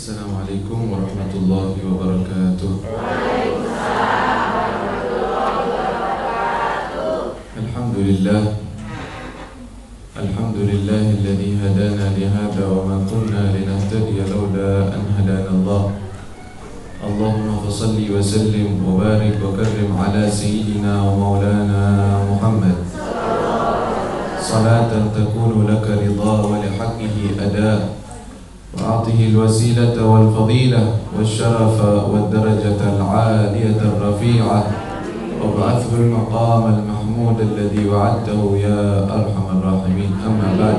Assalamualaikum warahmatullahi wabarakatuh. Alhamdulillah. Alhamdulillahilladzi hadana lihada wa ma kunna linahtadiya laula an hadana Allah. Allahumma fassalli wa sallim wa barik wa karrim ala sayyidina wa maulana Muhammad salatan takunu laka ridha wa lihaqqihi ada. وأعطه الوسيلة والفضيلة والشرف والدرجة العالية الرفيعة وابعثه المقام المحمود الذي وعدته يا أرحم الراحمين. أما بعد,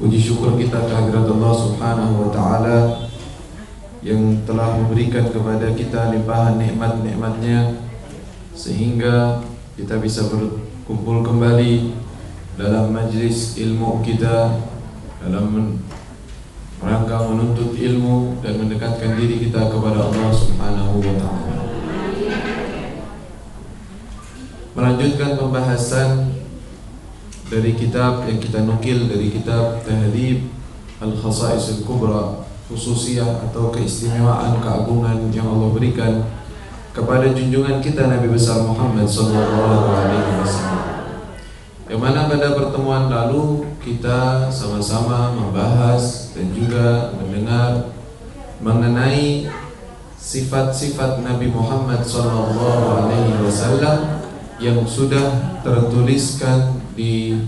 puji syukur kita kehadirat Allah Subhanahu wa Ta'ala yang telah memberikan kepada kita limpahan nikmat-nikmatnya sehingga kita bisa berkumpul kembali dalam majlis ilmu kita, dalam rangka menuntut ilmu dan mendekatkan diri kita kepada Allah Subhanahu wa Ta'ala. Melanjutkan pembahasan dari kitab yang kita nukil dari kitab Tahdhib Al-Khasa'is Al-Kubra, khususiyah atau keistimewaan, keagungan yang Allah berikan kepada junjungan kita Nabi besar Muhammad sallallahu alaihi wasallam. Yang mana pada pertemuan lalu kita sama-sama membahas dan juga mendengar mengenai sifat-sifat Nabi Muhammad SAW yang sudah tertuliskan di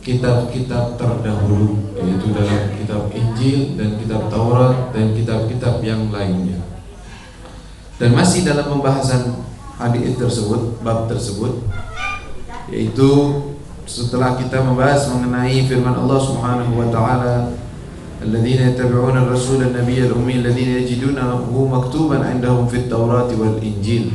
kitab-kitab terdahulu, yaitu dalam kitab Injil dan kitab Taurat dan kitab-kitab yang lainnya. Dan masih dalam pembahasan hadis tersebut, bab tersebut, yaitu setelah kita membahas mengenai firman Allah Subhanahu wa Ta'ala, alladzina yattabi'una ar-rasula an-nabiyyal ummi alladzina yajidunahu maktuban 'indahum fit Taurati wal Injil,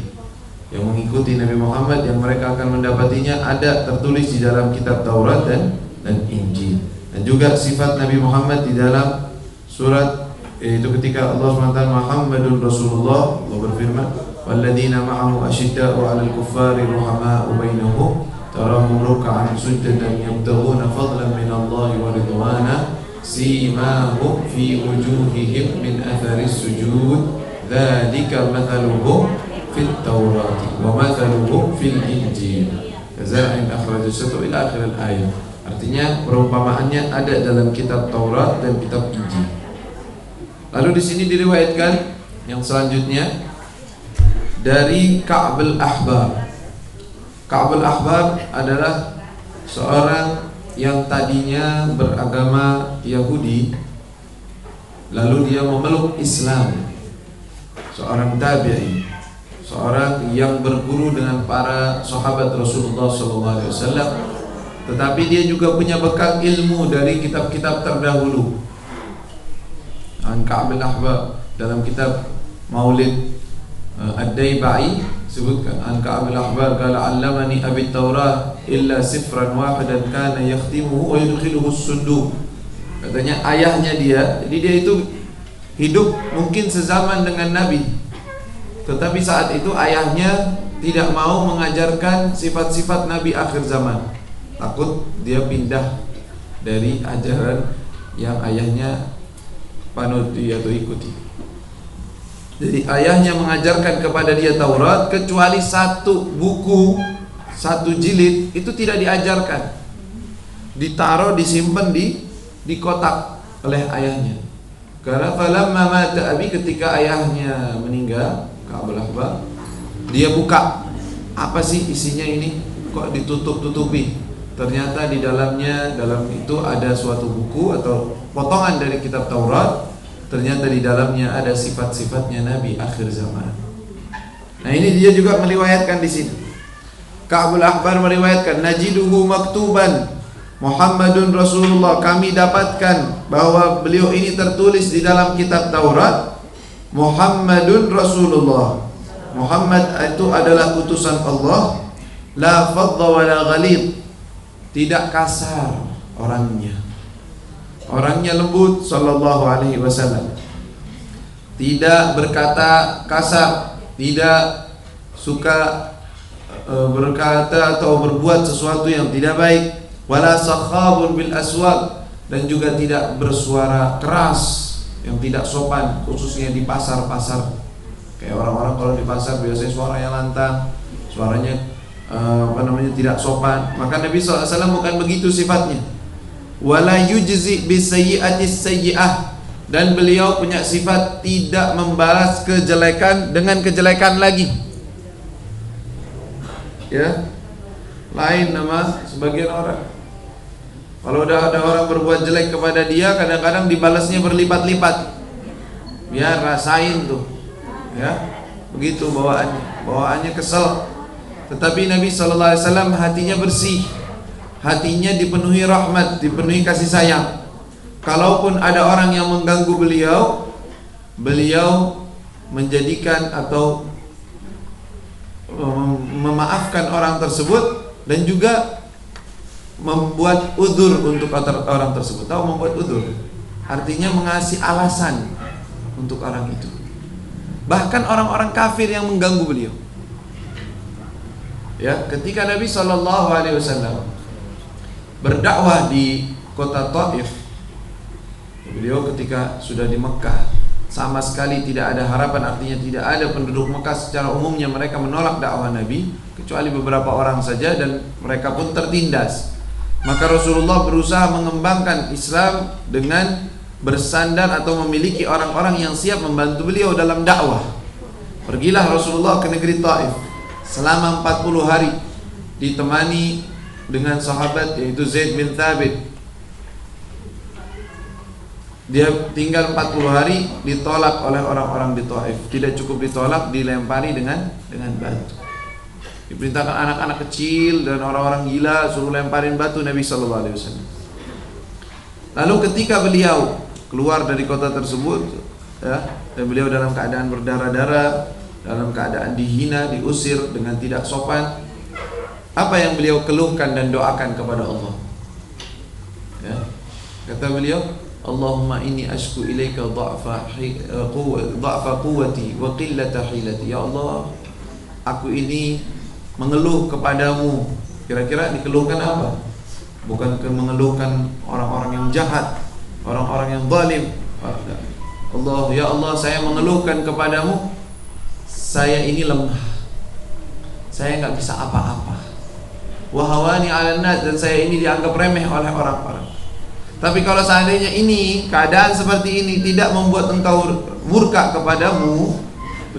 yang mengikuti Nabi Muhammad yang mereka akan mendapatinya ada tertulis di dalam kitab Taurat dan Injil. Dan juga sifat Nabi Muhammad di dalam surat, yaitu ketika Allah SWT Muhammadun Rasulullah, Allah berfirman walladzina ma'ahu asyidda'u 'alal kuffari ruhama'u bainahum tarahum ruk'an sujadan yabtaghuna fadlan min Allah wa ridwana simahum fi wujuhihim min atharis sujud dzalika mathaluhum fit Taurati wa mathaluhum fil Injil kazar'in akhraja syat'u ila akhir al-ayat. Artinya perumpamaannya ada dalam kitab Taurat dan kitab Injil. Lalu di sini diriwayatkan yang selanjutnya dari Ka'b al-Ahbar. Ka'b al-Ahbar adalah seorang yang tadinya beragama Yahudi, lalu dia memeluk Islam. Seorang tabi'i, seorang yang berguru dengan para sahabat Rasulullah SAW, tetapi dia juga punya bekal ilmu dari kitab-kitab terdahulu. Ka'b al-Ahbar dalam kitab Maulid Ad-Daibai sebutkan an Ka'b al-Ahbar qala 'allamani abi Taurah illa sifran wahidan kana yakhtimuhu wa yudkhiluhu as-sunduq. Katanya ayahnya dia, jadi dia itu hidup mungkin sezaman dengan Nabi, tetapi saat itu ayahnya tidak mau mengajarkan sifat-sifat Nabi akhir zaman. Takut dia pindah dari ajaran yang ayahnya panuti atau ikuti. Jadi ayahnya mengajarkan kepada dia Taurat, kecuali satu buku, satu jilid itu tidak diajarkan, ditaruh, disimpan di kotak oleh ayahnya. Karena falamma mata abi, ketika ayahnya meninggal, Ka'b al-Ahbar, dia buka, apa sih isinya ini? Kok ditutup-tutupi? Ternyata di dalamnya, dalam itu ada suatu buku atau potongan dari kitab Taurat. Ternyata di dalamnya ada sifat-sifatnya Nabi akhir zaman. Nah, ini dia juga meriwayatkan di sini. Ka'b al-Ahbar meriwayatkan najiduhu maktuban Muhammadun Rasulullah, kami dapatkan bahwa beliau ini tertulis di dalam kitab Taurat Muhammadun Rasulullah. Muhammad itu adalah utusan Allah, la fadda wa la ghalid, tidak kasar orangnya. Orangnya lembut sallallahu alaihi wasallam. Tidak berkata kasar, tidak suka berkata atau berbuat sesuatu yang tidak baik. Wala sakhabun bil aswaq, dan juga tidak bersuara keras yang tidak sopan, khususnya di pasar-pasar. Kayak orang-orang kalau di pasar biasanya suaranya lantang, suaranya tidak sopan. Maka Nabi SAW bukan begitu sifatnya. Wala yujzi bisayyi'atis sayyi'ah, dan beliau punya sifat tidak membalas kejelekan dengan kejelekan lagi. Ya, lain nama sebagian orang. Kalau udah ada orang berbuat jelek kepada dia, kadang-kadang dibalasnya berlipat-lipat. Biar rasain tuh, ya, begitu bawaannya kesel. Tetapi Nabi SAW hatinya bersih, hatinya dipenuhi rahmat, dipenuhi kasih sayang. Kalaupun ada orang yang mengganggu beliau, beliau menjadikan atau memaafkan orang tersebut, dan juga membuat udzur untuk orang tersebut. Tahu membuat udzur? Artinya mengasih alasan untuk orang itu. Bahkan orang-orang kafir yang mengganggu beliau. Ya, ketika Nabi SAW berdakwah di kota Taif, beliau ketika sudah di Mekah sama sekali tidak ada harapan, artinya tidak ada penduduk Mekah secara umumnya mereka menolak dakwah Nabi, kecuali beberapa orang saja, dan mereka pun tertindas. Maka Rasulullah berusaha mengembangkan Islam dengan bersandar atau memiliki orang-orang yang siap membantu beliau dalam dakwah. Pergilah Rasulullah ke negeri Taif selama 40 hari, ditemani dengan sahabat yaitu Zaid bin Thabit. Dia tinggal 40 hari, ditolak oleh orang-orang di Taif. Tidak cukup ditolak, dilempari dengan batu. Diperintahkan anak-anak kecil dan orang-orang gila suruh lemparin batu Nabi SAW. Lalu ketika beliau keluar dari kota tersebut, ya, dan beliau dalam keadaan berdarah-darah, dalam keadaan dihina, diusir dengan tidak sopan, apa yang beliau keluhkan dan doakan kepada Allah? Ya, kata beliau, Allahumma inni ashku ilaika dha'fa quwwati wa qillata hilati. Ya Allah, aku ini mengeluh kepadamu. Kira-kira dikeluhkan apa? Bukan mengeluhkan orang-orang yang jahat, orang-orang yang zalim. Allah, ya Allah, saya mengeluhkan kepadamu, saya ini lemah, saya nggak bisa apa-apa. Wahawani 'alan nas, dan saya ini dianggap remeh oleh orang-orang. Tapi kalau seandainya ini keadaan seperti ini tidak membuat engkau murka kepadamu,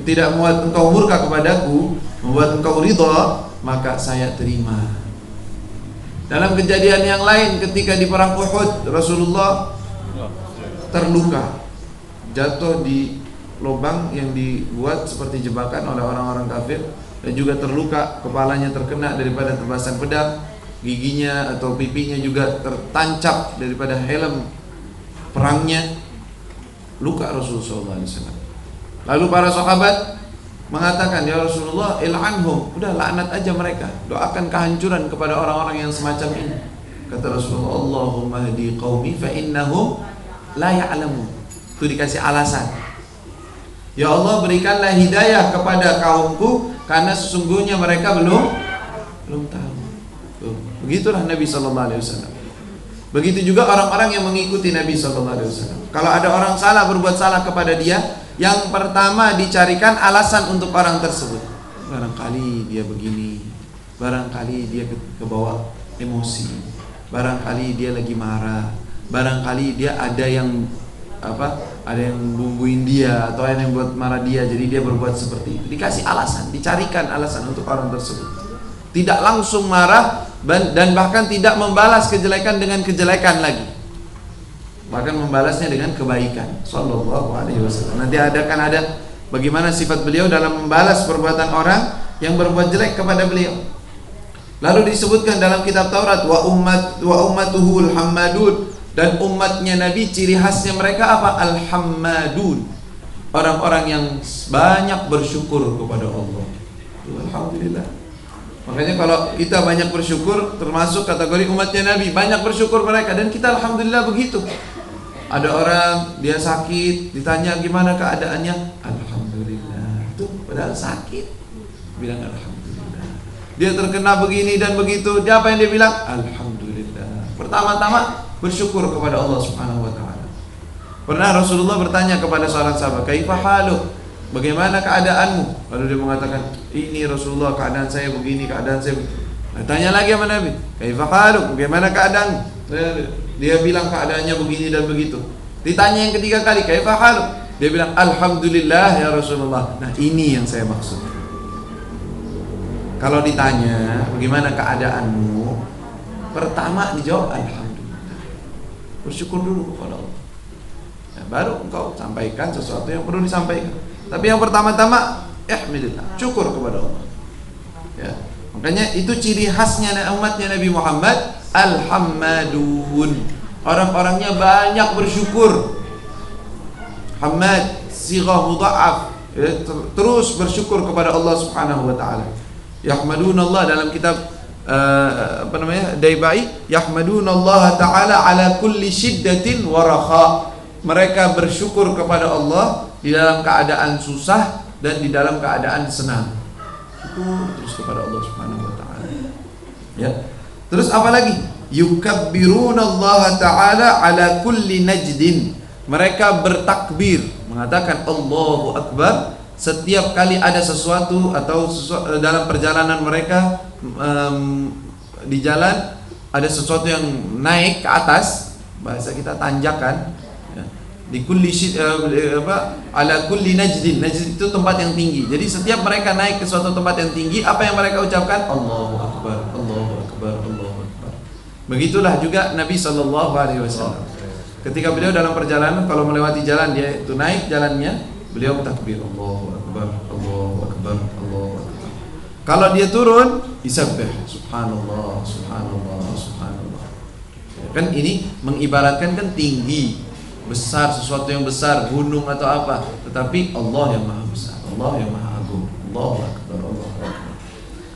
tidak membuat engkau murka kepadaku, membuat engkau ridha, maka saya terima. Dalam kejadian yang lain ketika di perang Uhud, Rasulullah terluka, jatuh di lubang yang dibuat seperti jebakan oleh orang-orang kafir, dan juga terluka, kepalanya terkena daripada tebasan pedang, giginya atau pipinya juga tertancap daripada helm perangnya. Luka Rasulullah SAW. Lalu para sahabat mengatakan, ya Rasulullah, il'anhum, udah laknat aja mereka, doakan kehancuran kepada orang-orang yang semacam ini. Kata Rasulullah, Allahumma hadi qaumi fa innahum la ya'lamun. Itu dikasih alasan. Ya Allah, berikanlah hidayah kepada kaumku, karena sesungguhnya mereka belum tahu. Begitulah Nabi SAW. Begitu juga orang-orang yang mengikuti Nabi SAW. Kalau ada orang salah, berbuat salah kepada dia, yang pertama dicarikan alasan untuk orang tersebut. Barangkali dia begini, barangkali dia kebawa emosi, barangkali dia lagi marah, barangkali dia ada yang bumbuin dia, atau ada yang buat marah dia, jadi dia berbuat seperti itu. Dikasih alasan, dicarikan alasan untuk orang tersebut. Tidak langsung marah, dan bahkan tidak membalas kejelekan dengan kejelekan lagi, bahkan membalasnya dengan kebaikan. Sallallahu alaihi wasallam. Nanti ada bagaimana sifat beliau dalam membalas perbuatan orang yang berbuat jelek kepada beliau. Lalu disebutkan dalam kitab Taurat, wa ummatuhul hammadun, dan umatnya Nabi ciri khasnya mereka apa? Al-hammadun, orang-orang yang banyak bersyukur kepada Allah. Alhamdulillah. Makanya kalau kita banyak bersyukur, termasuk kategori umatnya Nabi, banyak bersyukur mereka, dan kita alhamdulillah begitu. Ada orang dia sakit, ditanya gimana keadaannya, alhamdulillah. Itu padahal sakit, bilang alhamdulillah. Dia terkena begini dan begitu, dia apa yang dia bilang? Alhamdulillah. Pertama-tama bersyukur kepada Allah Subhanahu wa taala. Pernah Rasulullah bertanya kepada seorang sahabat, "Kaifa haluk?" Bagaimana keadaanmu? Lalu dia mengatakan, "Ini Rasulullah, keadaan saya begini, keadaan saya begini." Nah, tanya lagi sama Nabi, "Kaifa haluk?" Bagaimana keadaanmu? Dia bilang keadaannya begini dan begitu. Ditanya yang ketiga kali, "Kaifa haluk?" Dia bilang, "Alhamdulillah ya Rasulullah." Nah, ini yang saya maksud. Kalau ditanya, "Bagaimana keadaanmu?" Pertama dijawab, "Alhamdulillah." Bersyukur dulu kepada Allah. Ya, baru engkau sampaikan sesuatu yang perlu disampaikan. Tapi yang pertama-tama, ihmidillah, syukur kepada Allah. Ya. Makanya itu ciri khasnya umatnya Nabi Muhammad, al-hammadun. Orang-orangnya banyak bersyukur. Hamad sighah mudha'af, ya, terus bersyukur kepada Allah Subhanahu wa taala. Yahmadunallah dalam kitab Daibai, yahmadunallaha taala ala kulli syiddatin wa rakha. Mereka bersyukur kepada Allah di dalam keadaan susah dan di dalam keadaan senang. Syukur terus kepada Allah Subhanahu wa taala. Ya. Terus apa lagi? Yukabbirunallaha taala ala kulli najdin. Mereka bertakbir, mengatakan Allahu Akbar setiap kali ada sesuatu atau dalam perjalanan mereka di jalan ada sesuatu yang naik ke atas, bahasa kita tanjakan, ya. Di kulli ala kulli najdin. Najd itu tempat yang tinggi. Jadi setiap mereka naik ke suatu tempat yang tinggi, apa yang mereka ucapkan? Allahu Akbar, Allahu Akbar, Allahu Akbar. Begitulah juga Nabi sallallahu alaihi wasallam. Ketika beliau dalam perjalanan, kalau melewati jalan dia itu naik jalannya, beliau takbir Allahu Akbar, Allahu Akbar, Allahu Akbar. Kalau dia turun, isabbih subhanallah, subhanallah, subhanallah. Ya, kan ini mengibaratkan kan tinggi, besar, sesuatu yang besar, gunung atau apa, tetapi Allah yang maha besar, Allah yang maha agung. Allahu Akbar, Allahu Akbar.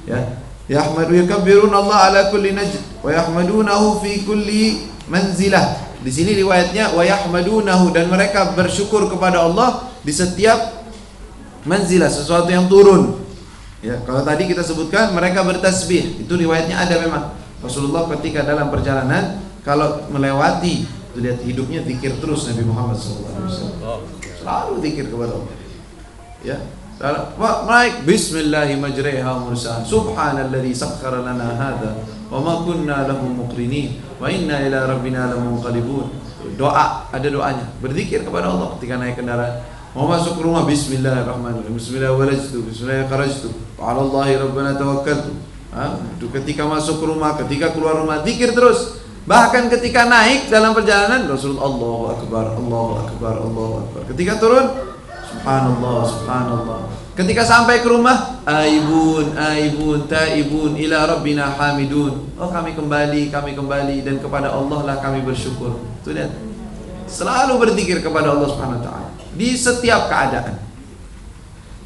Ya, yahmadu yukabbiruna Allah ala kulli najd wa yahmadunahu fi kulli manzilah. Di sini riwayatnya wa yahmadunahu, dan mereka bersyukur kepada Allah di setiap manzilah, sesuatu yang turun. Ya, kalau tadi kita sebutkan mereka bertasbih, itu riwayatnya ada memang. Rasulullah ketika dalam perjalanan kalau melewati, lihat hidupnya zikir terus Nabi Muhammad SAW. Selalu zikir kepada Allah. Ya. Naik bismillahi majriha mursaha subhanalladzi sakhkhara lana hadza wa ma kunna lahu muqrinin wa inna ila rabbina lamunqalibun. Doa, ada doanya, berzikir kepada Allah ketika naik kendaraan. Mau masuk rumah, bismillahirrahmanirrahim, bismillahirrahmanirrahim, bismillahirrahmanirrahim, wa 'ala Allahi rabbana tawakkaltu. Itu ketika masuk rumah, ketika keluar rumah, zikir terus. Bahkan ketika naik dalam perjalanan, Rasulullah Allahu Akbar, Allahu Akbar, Allahu Akbar. Ketika turun, subhanallah, subhanallah. Ketika sampai ke rumah, aibun, aibun, taibun, ila rabbina hamidun. Oh, kami kembali dan kepada Allah lah kami bersyukur. Itu lihat. Selalu berzikir kepada Allah Subhanahu wa taala di setiap keadaan.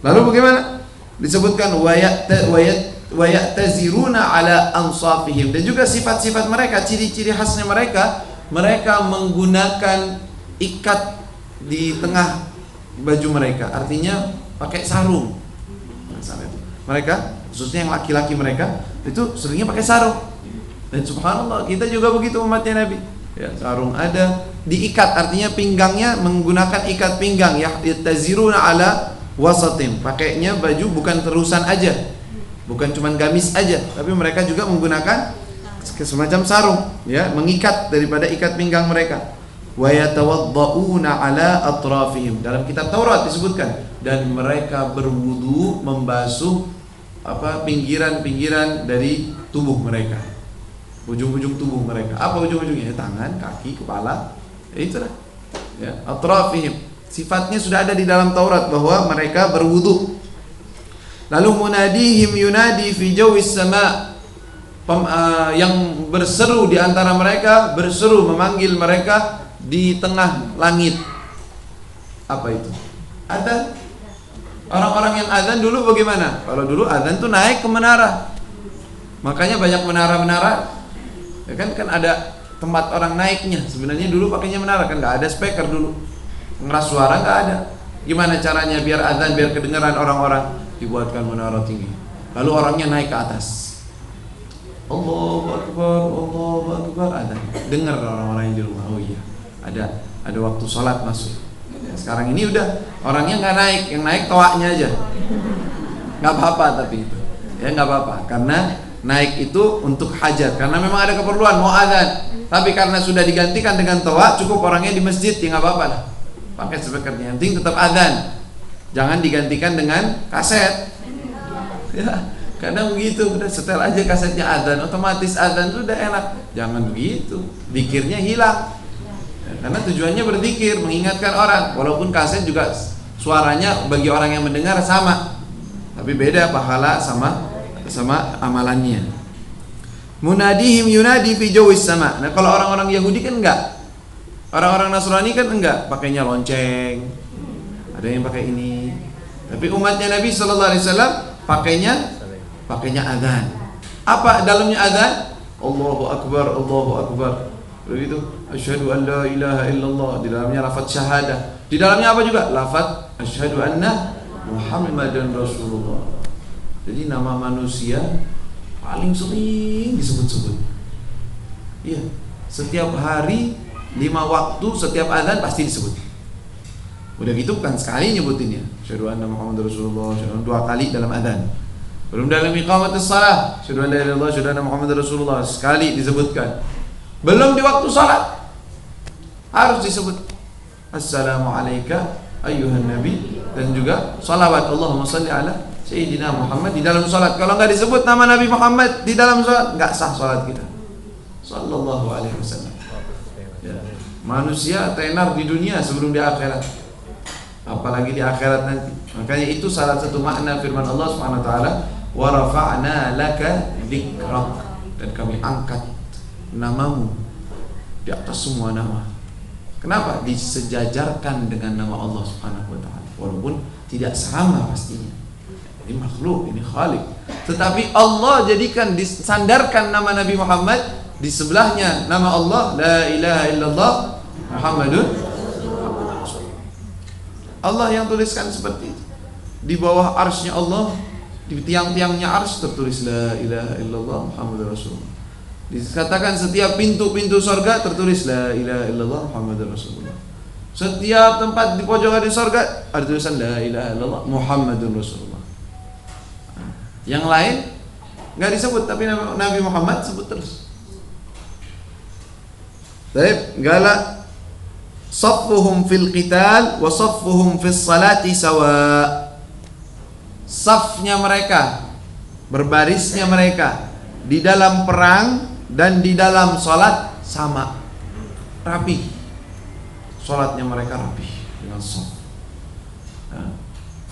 Lalu bagaimana? Disebutkan wa ya'taziruna ala ansafihim, dan juga sifat-sifat mereka, ciri-ciri khasnya mereka menggunakan ikat di tengah baju mereka, artinya pakai sarung. Mereka, khususnya yang laki-laki mereka, itu seringnya pakai sarung. Dan subhanallah, kita juga begitu umatnya Nabi. Ya, sarung ada, diikat, artinya pinggangnya menggunakan ikat pinggang. Ya, yataziruna ala wasatim. Pakainya baju bukan terusan aja, bukan cuma gamis aja, tapi mereka juga menggunakan semacam sarung, ya, mengikat daripada ikat pinggang mereka. Wa yatawadda'una ala atrafihim. Dalam kitab Taurat disebutkan, dan mereka berwudu membasuh pinggiran-pinggiran dari tubuh mereka, ujung-ujung tubuh mereka. Apa ujung-ujungnya? Tangan, kaki, kepala. Itulah. Ya, atrafihim. Sifatnya sudah ada di dalam Taurat bahwa mereka berwudu. Lalu munadihim yunadi fi jawis sama. Yang berseru di antara mereka berseru memanggil mereka di tengah langit. Apa itu? Adzan. Orang-orang yang adzan dulu bagaimana? Kalau dulu adzan tuh naik ke menara. Makanya banyak menara-menara. Ya kan ada tempat orang naiknya. Sebenarnya dulu pakainya menara, kan nggak ada speaker dulu. Ngeras suara nggak ada. Gimana caranya biar adzan, biar kedengaran orang-orang? Dibuatkan menara tinggi. Lalu orangnya naik ke atas. Allahu Akbar, Allahu Akbar, adzan. Dengar orang-orang yang di rumah. Oh iya, ada ada waktu sholat masuk. Sekarang ini udah orangnya nggak naik, yang naik toaknya aja. Nggak apa-apa tapi itu, ya nggak apa-apa, karena naik itu untuk hajat, karena memang ada keperluan mau adzan. Tapi karena sudah digantikan dengan toa, cukup orangnya di masjid, ya nggak apa-apa lah. Pakai speakernya, yang penting tetap adzan. Jangan digantikan dengan kaset. Ya, karena begitu, udah setel aja kasetnya adzan, otomatis adzan sudah enak. Jangan begitu, zikirnya hilang. Ya, karena tujuannya berzikir, mengingatkan orang. Walaupun kaset juga suaranya bagi orang yang mendengar sama, tapi beda pahala sama amalannya. Munadihim yunadi fi jawis sama. Nah, kalau orang-orang Yahudi kan enggak. Orang-orang Nasrani kan enggak, pakainya lonceng. Ada yang pakai ini. Tapi umatnya Nabi sallallahu alaihi wasallam pakainya azan. Apa dalamnya azan? Allahu akbar, Allahu akbar. Begitu. Asyhadu an la ilaha illallah. Di dalamnya lafaz syahadah. Di dalamnya apa juga? Lafaz asyhadu anna Muhammadan Rasulullah. Jadi nama manusia paling sering disebut-sebut. Iya, setiap hari 5 waktu setiap azan pasti disebut. Udah gitu bukan sekali nyebutinnya. Asyhadu anna Muhammadar Rasulullah, 2 kali dalam azan. Belum dalam iqamatus shalah, asyhadu an la ilaha illallah, asyhadu anna Muhammadar Rasulullah, sekali disebutkan. Belum di waktu salat harus disebut assalamu alayka ayyuhan nabi, dan juga salawat Allahumma shalli ala Sayyidina Muhammad di dalam salat. Kalau enggak disebut nama Nabi Muhammad di dalam salat, enggak sah salat kita. Sallallahu alaihi wasallam. Ya. Manusia tenar di dunia sebelum di akhirat. Apalagi di akhirat nanti. Makanya itu salah satu makna firman Allah Subhanahu wa taala, "Wa rafa'na laka dzikrak." Dan kami angkat namamu di atas semua nama. Kenapa? Disejajarkan dengan nama Allah Subhanahu wa taala. Walaupun tidak sama pastinya. Ini makhluk, ini khalik. Tetapi Allah jadikan, disandarkan nama Nabi Muhammad, di sebelahnya nama Allah, la ilaha illallah Muhammadun. Allah yang tuliskan seperti itu. Di bawah arsy-Nya Allah, di tiang-tiangnya arsy tertulis la ilaha illallah Muhammadur Rasulullah. Dikatakan setiap pintu-pintu surga tertulis la ilaha illallah Muhammadur Rasulullah. Setiap tempat di pojokan di surga ada tulisan la ilaha illallah Muhammadur Rasulullah. Yang lain nggak disebut, tapi Nabi Muhammad sebut terus. Baik, gala saffuhum fil qital wa saffuhum fis salati sawa. Safnya mereka, berbarisnya mereka di dalam perang dan di dalam salat sama, rapi. Salatnya mereka rapi dengan saf. Nah,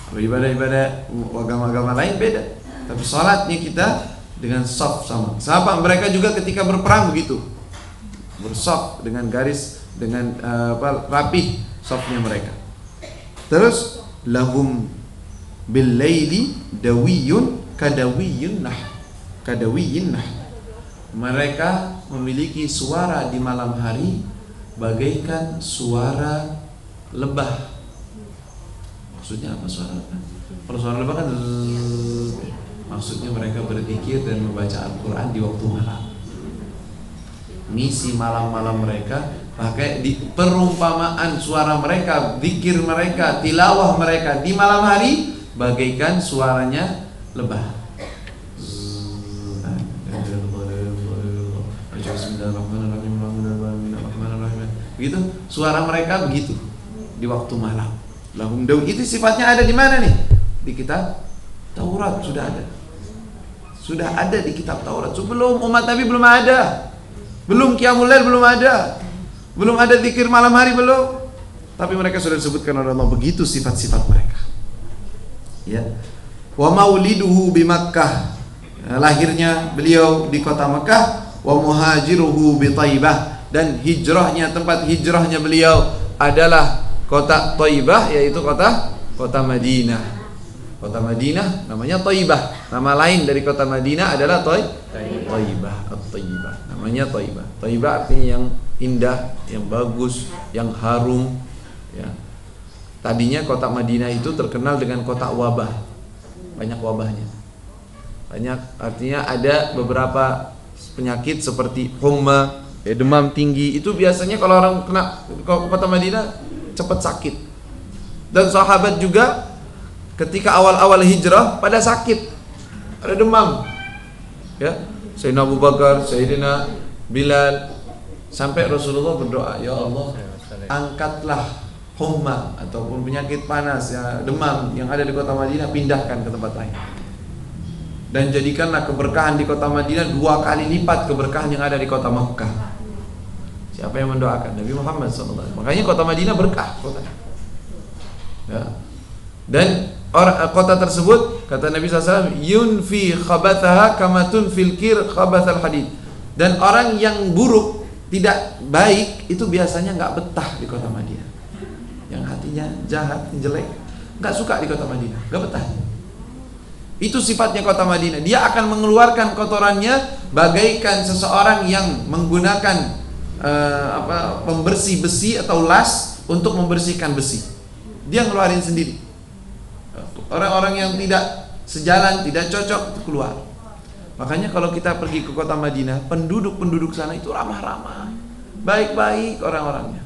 kalau ibadah-ibadah agama-agama lain beda. Tapi salatnya kita dengan saf sama. Sahabat mereka juga ketika berperang begitu. Bersaf dengan garis, dengan rapih safnya mereka. Terus lahum bil laili dawiyun kadawiyun nah. Kadawiyun nah. Mereka memiliki suara di malam hari bagaikan suara lebah. Maksudnya apa suara lebah? Kalau suara lebah kan maksudnya mereka berzikir dan membaca Al-Quran di waktu malam. Misi malam-malam mereka pakai di perumpamaan suara mereka, zikir mereka, tilawah mereka di malam hari bagaikan suaranya lebah. Begitu suara mereka begitu di waktu malam. Lahum daw, itu sifatnya ada di mana nih? Di kitab Taurat sudah ada. Sudah ada di kitab Taurat. Sebelum umat Nabi belum ada. Belum Qiyamul Lail belum ada. Belum ada zikir malam hari belum. Tapi mereka sudah disebutkan oleh Allah begitu sifat-sifat mereka. Ya. Wa mauliduhu bi Makkah. Lahirnya beliau di kota Makkah, wa muhajiruhu bi Thaibah, dan hijrahnya, tempat hijrahnya beliau adalah kota Thaibah, yaitu kota Madinah. Kota Madinah namanya Thaibah. Nama lain dari kota Madinah adalah Thaibah. At-Thaibah. Namanya Thaibah. Thaibah artinya yang indah, yang bagus, yang harum. Ya. Tadinya kota Madinah itu terkenal dengan kota wabah. Banyak wabahnya. Banyak, artinya ada beberapa penyakit seperti humma, ya demam tinggi, itu biasanya kalau orang kena ke kota Madinah cepat sakit. Dan sahabat juga ketika awal-awal hijrah pada sakit, ada demam. Ya, Sayyidina Abu Bakar, Sayyidina Bilal, sampai Rasulullah berdoa, ya Allah, angkatlah humma ataupun penyakit panas, ya, demam yang ada di kota Madinah, pindahkan ke tempat lain. Dan jadikanlah keberkahan di kota Madinah 2 kali lipat keberkahan yang ada di kota Makkah. Siapa yang mendoakan? Nabi Muhammad SAW. Makanya kota Madinah berkah kota. Ya. Dan kota tersebut, kata Nabi SAW, yunfi khabathaha kama tunfil kir khabathal hadid. Dan orang yang buruk, tidak baik, itu biasanya nggak betah di kota Madinah. Yang hatinya jahat, jelek, nggak suka di kota Madinah, nggak betah. Itu sifatnya kota Madinah. Dia akan mengeluarkan kotorannya bagaikan seseorang yang menggunakan pembersih besi atau las untuk membersihkan besi. Dia ngeluarin sendiri. Orang-orang yang tidak sejalan, tidak cocok, itu keluar. Makanya kalau kita pergi ke kota Madinah, penduduk-penduduk sana itu ramah-ramah, baik-baik orang-orangnya,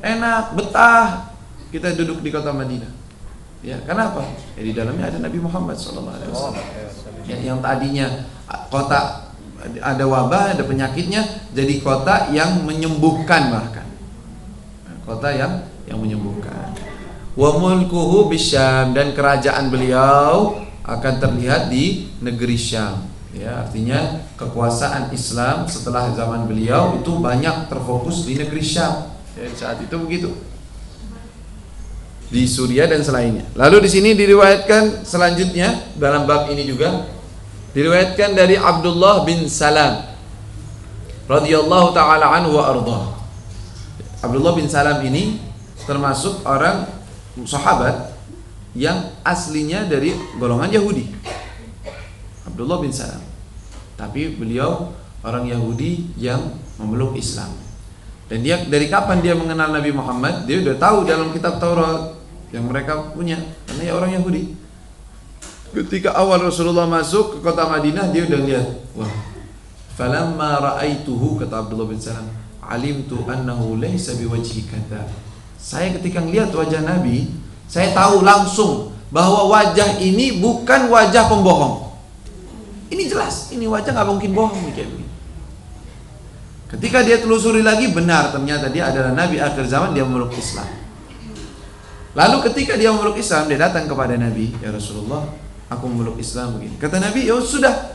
enak, betah kita duduk di kota Madinah. Ya, kenapa? Ya, di dalamnya ada Nabi Muhammad SAW. Ya, yang tadinya kota ada wabah, ada penyakitnya, jadi kota yang menyembuhkan, bahkan kota yang menyembuhkan. Wa mulkuhu bisyam, dan kerajaan beliau akan terlihat di negeri Syam. Ya, artinya kekuasaan Islam setelah zaman beliau itu banyak terfokus di negeri Syam. Ya, saat itu begitu. Di Suriah dan selainnya. Lalu di sini diriwayatkan selanjutnya dalam bab ini juga diriwayatkan dari Abdullah bin Salam radhiyallahu taala anhu wa ardhah. Abdullah bin Salam ini termasuk orang sahabat yang aslinya dari golongan Yahudi. Abdullah bin Salam. Tapi beliau orang Yahudi yang memeluk Islam. Dan dia dari kapan dia mengenal Nabi Muhammad? Dia udah tahu dalam kitab Taurat yang mereka punya, karena ya orang Yahudi. Ketika awal Rasulullah masuk ke kota Madinah, dia udah lihat, wah, falamma ra'aituhu, kata Abdullah bin Salam, alimtu annahu laysa biwajhi kadzab. Saya ketika melihat wajah Nabi, saya tahu langsung bahwa wajah ini bukan wajah pembohong. Ini jelas, ini wajah nggak mungkin bohong kayak begini. Ketika dia telusuri lagi, benar, ternyata dia adalah Nabi akhir zaman, dia memeluk Islam. Lalu ketika dia memeluk Islam, dia datang kepada Nabi, ya Rasulullah, aku memeluk Islam begini. Kata Nabi, ya sudah,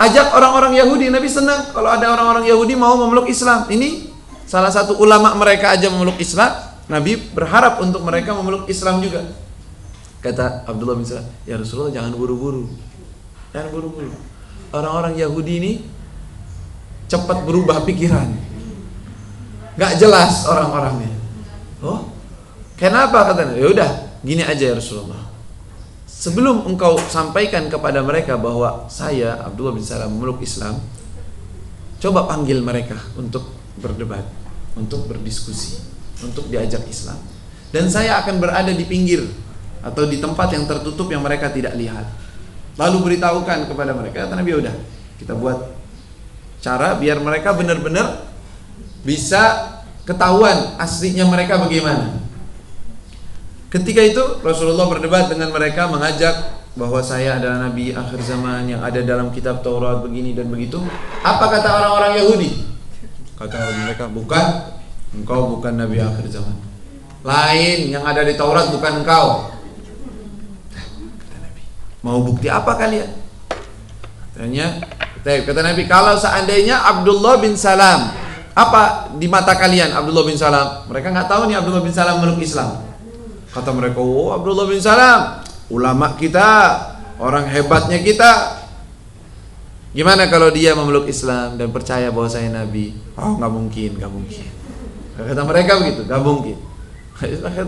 ajak orang-orang Yahudi. Nabi senang kalau ada orang-orang Yahudi mau memeluk Islam. Ini salah satu ulama mereka aja memeluk Islam. Nabi berharap untuk mereka memeluk Islam juga. Kata Abdullah bin Salam, ya Rasulullah, jangan buru-buru. Jangan buru-buru. Orang-orang Yahudi ini cepat berubah pikiran, nggak jelas orang-orangnya. Oh, kenapa? Katanya, ya udah, gini aja ya Rasulullah. Sebelum engkau sampaikan kepada mereka bahwa saya Abdullah bin Salam memeluk Islam, coba panggil mereka untuk berdebat, untuk berdiskusi, untuk diajak Islam. Dan saya akan berada di pinggir atau di tempat yang tertutup yang mereka tidak lihat. Lalu beritahukan kepada mereka. Kata Nabi, udah, kita buat cara biar mereka benar-benar bisa ketahuan aslinya mereka bagaimana. Ketika itu Rasulullah berdebat dengan mereka, mengajak bahwa saya adalah Nabi akhir zaman yang ada dalam kitab Taurat begini dan begitu. Apa kata orang-orang Yahudi? Kata mereka, bukan, engkau bukan Nabi akhir zaman. Lain, yang ada di Taurat bukan engkau. Kata Nabi, mau bukti apa kalian? Kata Nabi, kalau seandainya Abdullah bin Salam, apa di mata kalian Abdullah bin Salam? Mereka nggak tahu nih Abdullah bin Salam memeluk Islam. Kata mereka, oh Abdullah bin Salam, ulama kita, orang hebatnya kita. Gimana kalau dia memeluk Islam dan percaya bahwa saya Nabi? Oh, nggak mungkin, nggak mungkin. Kata mereka begitu, nggak mungkin.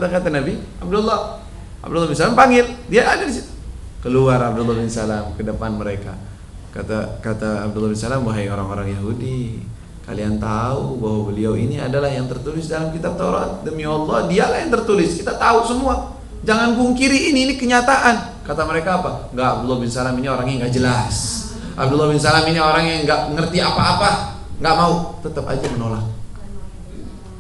Kata Nabi, Abdullah bin Salam panggil, dia ada di situ. Keluar Abdullah bin Salam ke depan mereka. Kata Abdullah bin Salam, wahai orang-orang Yahudi, kalian tahu bahwa beliau ini adalah yang tertulis dalam kitab Taurat. Demi Allah, dialah yang tertulis. Kita tahu semua. Jangan pungkiri ini kenyataan. Kata mereka apa? Enggak, Abdullah bin Salam ini orangnya enggak jelas. Abdullah bin Salam ini orang yang enggak ngerti apa-apa, nggak mau, tetap aja menolak.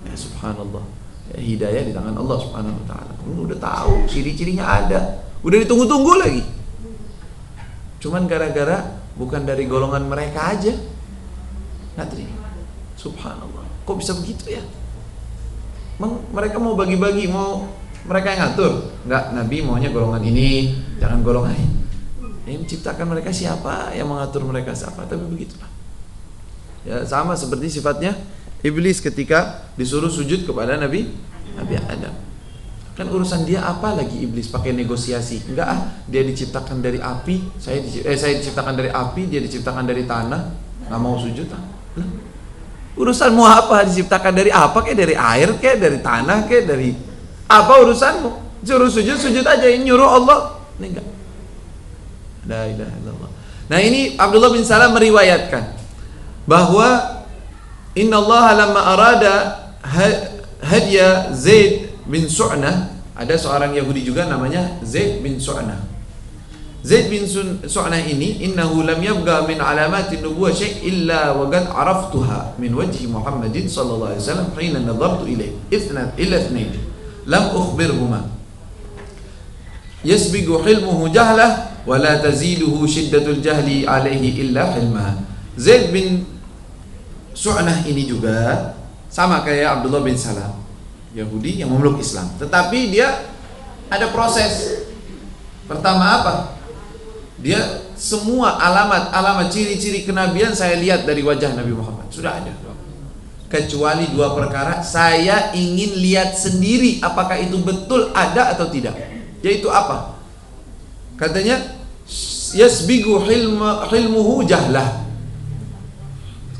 Ya subhanallah. Ya, hidayah di tangan Allah subhanahu wa ta'ala. Udah tahu ciri-cirinya ada, udah ditunggu-tunggu lagi. Cuman gara-gara bukan dari golongan mereka aja nggak terima. Subhanallah, kok bisa begitu ya? Mereka mau bagi-bagi, mau mereka yang ngatur? Enggak, Nabi maunya golongan ini, jangan golongan ini. Yang menciptakan mereka siapa? Yang mengatur mereka siapa? Tapi begitulah. Ya sama seperti sifatnya iblis ketika disuruh sujud kepada Nabi Adam. Kan urusan dia apa lagi iblis pakai negosiasi? Enggak dia diciptakan dari api, saya diciptakan dari api, dia diciptakan dari tanah, nggak mau sujud Urusanmu apa? Diciptakan dari apa? Kayak dari air, kayak dari tanah, kayak dari apa urusanmu? Suruh sujud, sujud aja. Ini nyuruh Allah. Ini enggak. La ilaha illallah. Nah ini Abdullah bin Salam meriwayatkan bahwa Inna Allah lamma arada hadya Zaid bin Su'nah, ada seorang Yahudi juga namanya Zaid bin Su'nah. Zaid bin Su'nah ini innahu lam yabqa min alamatin nubuwah syai' illa wa qad araftuha min wajhi Muhammadin sallallahu alaihi wasallam hina nadartu ilayhi illa ithnain lam ukhbirhuma yasbigu hilmuhu jahlah wa la taziduhu shiddatul jahli alaihi illa hilmaha. Zaid bin Su'nah ini juga sama kayak Abdullah bin Salam, Yahudi yang memeluk Islam, tetapi dia ada proses. Pertama apa? Dia semua alamat ciri-ciri kenabian saya lihat dari wajah Nabi Muhammad, sudah ada. Kecuali dua perkara saya ingin lihat sendiri apakah itu betul ada atau tidak. Yaitu apa? Katanya yasbigu hilmuhu jahlah.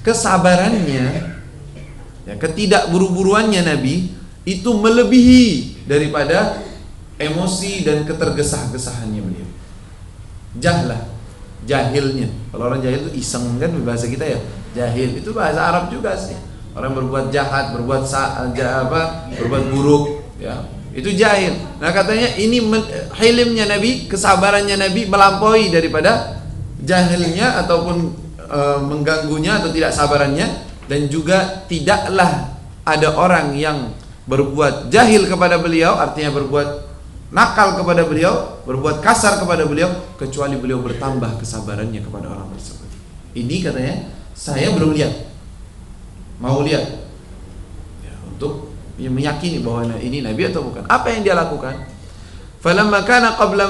Kesabarannya, ya, ketidakburu-buruannya Nabi itu melebihi daripada emosi dan ketergesa-gesahannya beliau. Jahlah, jahilnya. Kalau orang jahil itu iseng kan bahasa kita ya. Jahil itu bahasa Arab juga sih. Orang berbuat jahat, berbuat buruk, ya. Itu jahil. Nah katanya ini hilimnya Nabi, kesabarannya Nabi melampaui daripada jahilnya ataupun mengganggunya atau tidak sabarannya, dan juga tidaklah ada orang yang berbuat jahil kepada beliau, artinya berbuat nakal kepada beliau, berbuat kasar kepada beliau, kecuali beliau bertambah kesabarannya kepada orang tersebut. Ini katanya saya belum lihat, mau lihat ya, untuk meyakini bahwa ini Nabi atau bukan. Apa yang dia lakukan? Falamma kana qabla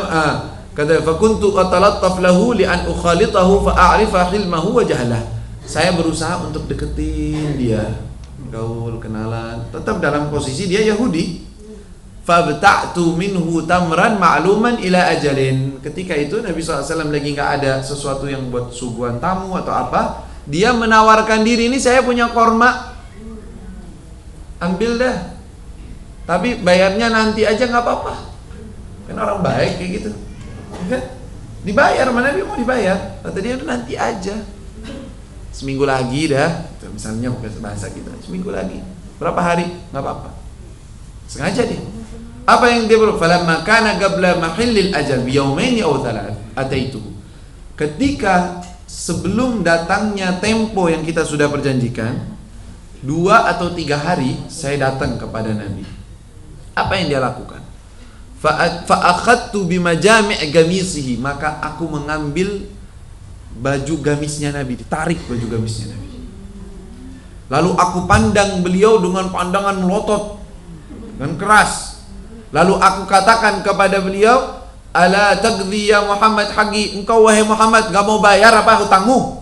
kata fa kuntu atalattaf lahu li an ukhalitahu fa a'rifa hilmahu wa jahlah. Saya berusaha untuk deketin dia, gaul, kenalan, tetap dalam posisi dia Yahudi. Fabta'tu minhu tamran ma'luman ila ajalin. Ketika itu Nabi SAW lagi nggak ada sesuatu yang buat suguhan tamu atau apa, dia menawarkan diri, ini saya punya korma, ambil dah, tapi bayarnya nanti aja nggak apa-apa. Kan orang baik kayak gitu, kan? Dibayar, mana dia mau dibayar? Kata dia nanti aja, seminggu lagi dah, misalnya bahasa kita, seminggu lagi, berapa hari nggak apa-apa, sengaja dia. Apa yang dia berbuat? Falamma kana qabla mahillil ajal biyaumaini aw thalath ataituhu. Ketika sebelum datangnya tempo yang kita sudah perjanjikan, 2 atau 3 hari saya datang kepada Nabi. Apa yang dia lakukan? Fa akhadtu bimajami' gamisihi, maka aku mengambil baju gamisnya Nabi, ditarik baju gamisnya Nabi. Lalu aku pandang beliau dengan pandangan melotot dan keras. Lalu aku katakan kepada beliau, ala taqdi ya Muhammad haqi, engkau wahai Muhammad gak mau bayar apa hutangmu?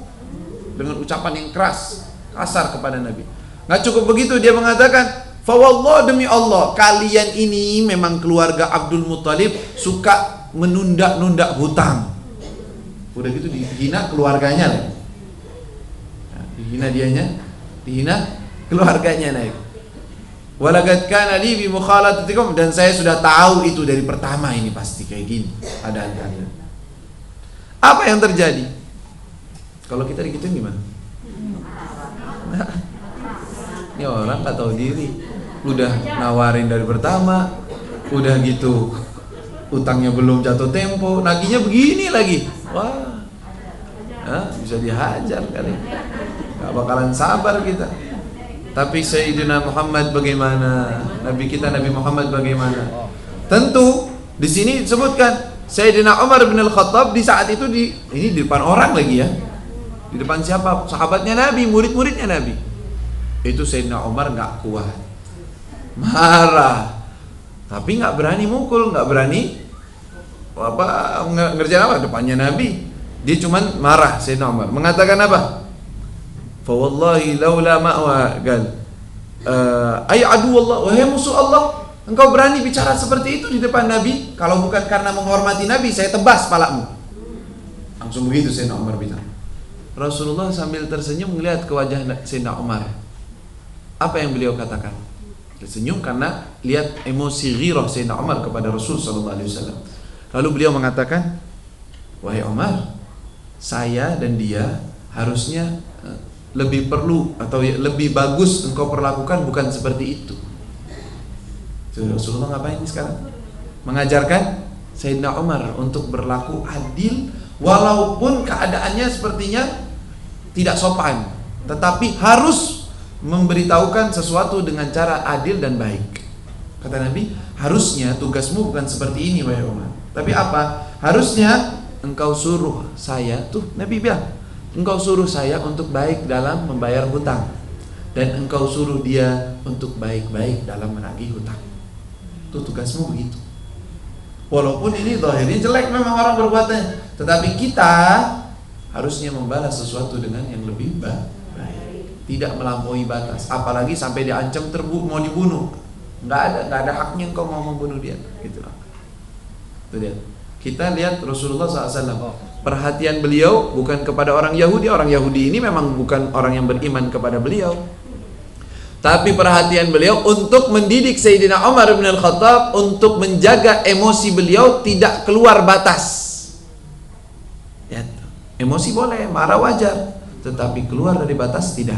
Dengan ucapan yang keras, kasar kepada Nabi. Gak cukup begitu, dia mengatakan, fa wallah, demi Allah, kalian ini memang keluarga Abdul Muttalib, suka menunda-nunda hutang. Udah gitu dihina keluarganya lagi. Nah, dihina dianya, dihina keluarganya naik. Walaqad kana li bi mukhalatatikum, dan saya sudah tahu itu dari pertama, ini pasti kayak gini keadaan kalian. Apa yang terjadi? Kalau kita digituin gimana? Ini orang nggak tahu diri, udah nawarin dari pertama, udah gitu utangnya belum jatuh tempo, naginya begini lagi. Wah, bisa dihajar kali. Gak bakalan sabar kita. Tapi Sayyidina Muhammad bagaimana? Nabi kita Nabi Muhammad bagaimana? Tentu di sini disebutkan Sayyidina Umar bin Al-Khattab di saat itu ini di depan orang lagi ya. Di depan siapa? Sahabatnya Nabi, murid-muridnya Nabi. Itu Sayyidina Umar nggak kuat, marah, tapi nggak berani mukul, nggak berani ngerjain apa depannya Nabi. Dia cuman marah. Sayyidina Umar mengatakan apa? Fa wallahi laula ma'wa gal ay adu Allah, wahai musuh Allah, engkau berani bicara seperti itu di depan Nabi? Kalau bukan karena menghormati Nabi, saya tebas palamu. Langsung begitu Sayyidina Umar bilang. Rasulullah sambil tersenyum melihat ke wajah Sayyidina Umar. Apa yang beliau katakan? Tersenyum karena lihat emosi ghirah Sayyidina Umar kepada Rasul sallallahu alaihi wasallam. Lalu beliau mengatakan, wahai Umar, saya dan dia harusnya lebih perlu atau lebih bagus engkau perlakukan bukan seperti itu. Rasulullah ngapain sekarang? Mengajarkan Sayyidina Umar untuk berlaku adil walaupun keadaannya sepertinya tidak sopan, tetapi harus memberitahukan sesuatu dengan cara adil dan baik. Kata Nabi, harusnya tugasmu bukan seperti ini wahai Umar. Tapi apa? Harusnya engkau suruh saya tuh, Nabi bilang, engkau suruh saya untuk baik dalam membayar hutang, dan engkau suruh dia untuk baik-baik dalam menagih hutang. Itu tugasmu begitu. Walaupun ini zahirnya jelek memang orang berbuatnya, tetapi kita harusnya membalas sesuatu dengan yang lebih baik, tidak melampaui batas, apalagi sampai diancam mau dibunuh. Nggak ada haknya engkau mau membunuh dia, gitu loh. Itu dia. Kita lihat Rasulullah SAW, perhatian beliau bukan kepada orang Yahudi. Orang Yahudi ini memang bukan orang yang beriman kepada beliau, tapi perhatian beliau untuk mendidik Sayyidina Umar bin Al-Khattab untuk menjaga emosi beliau tidak keluar batas ya. Emosi boleh, marah wajar, tetapi keluar dari batas tidak.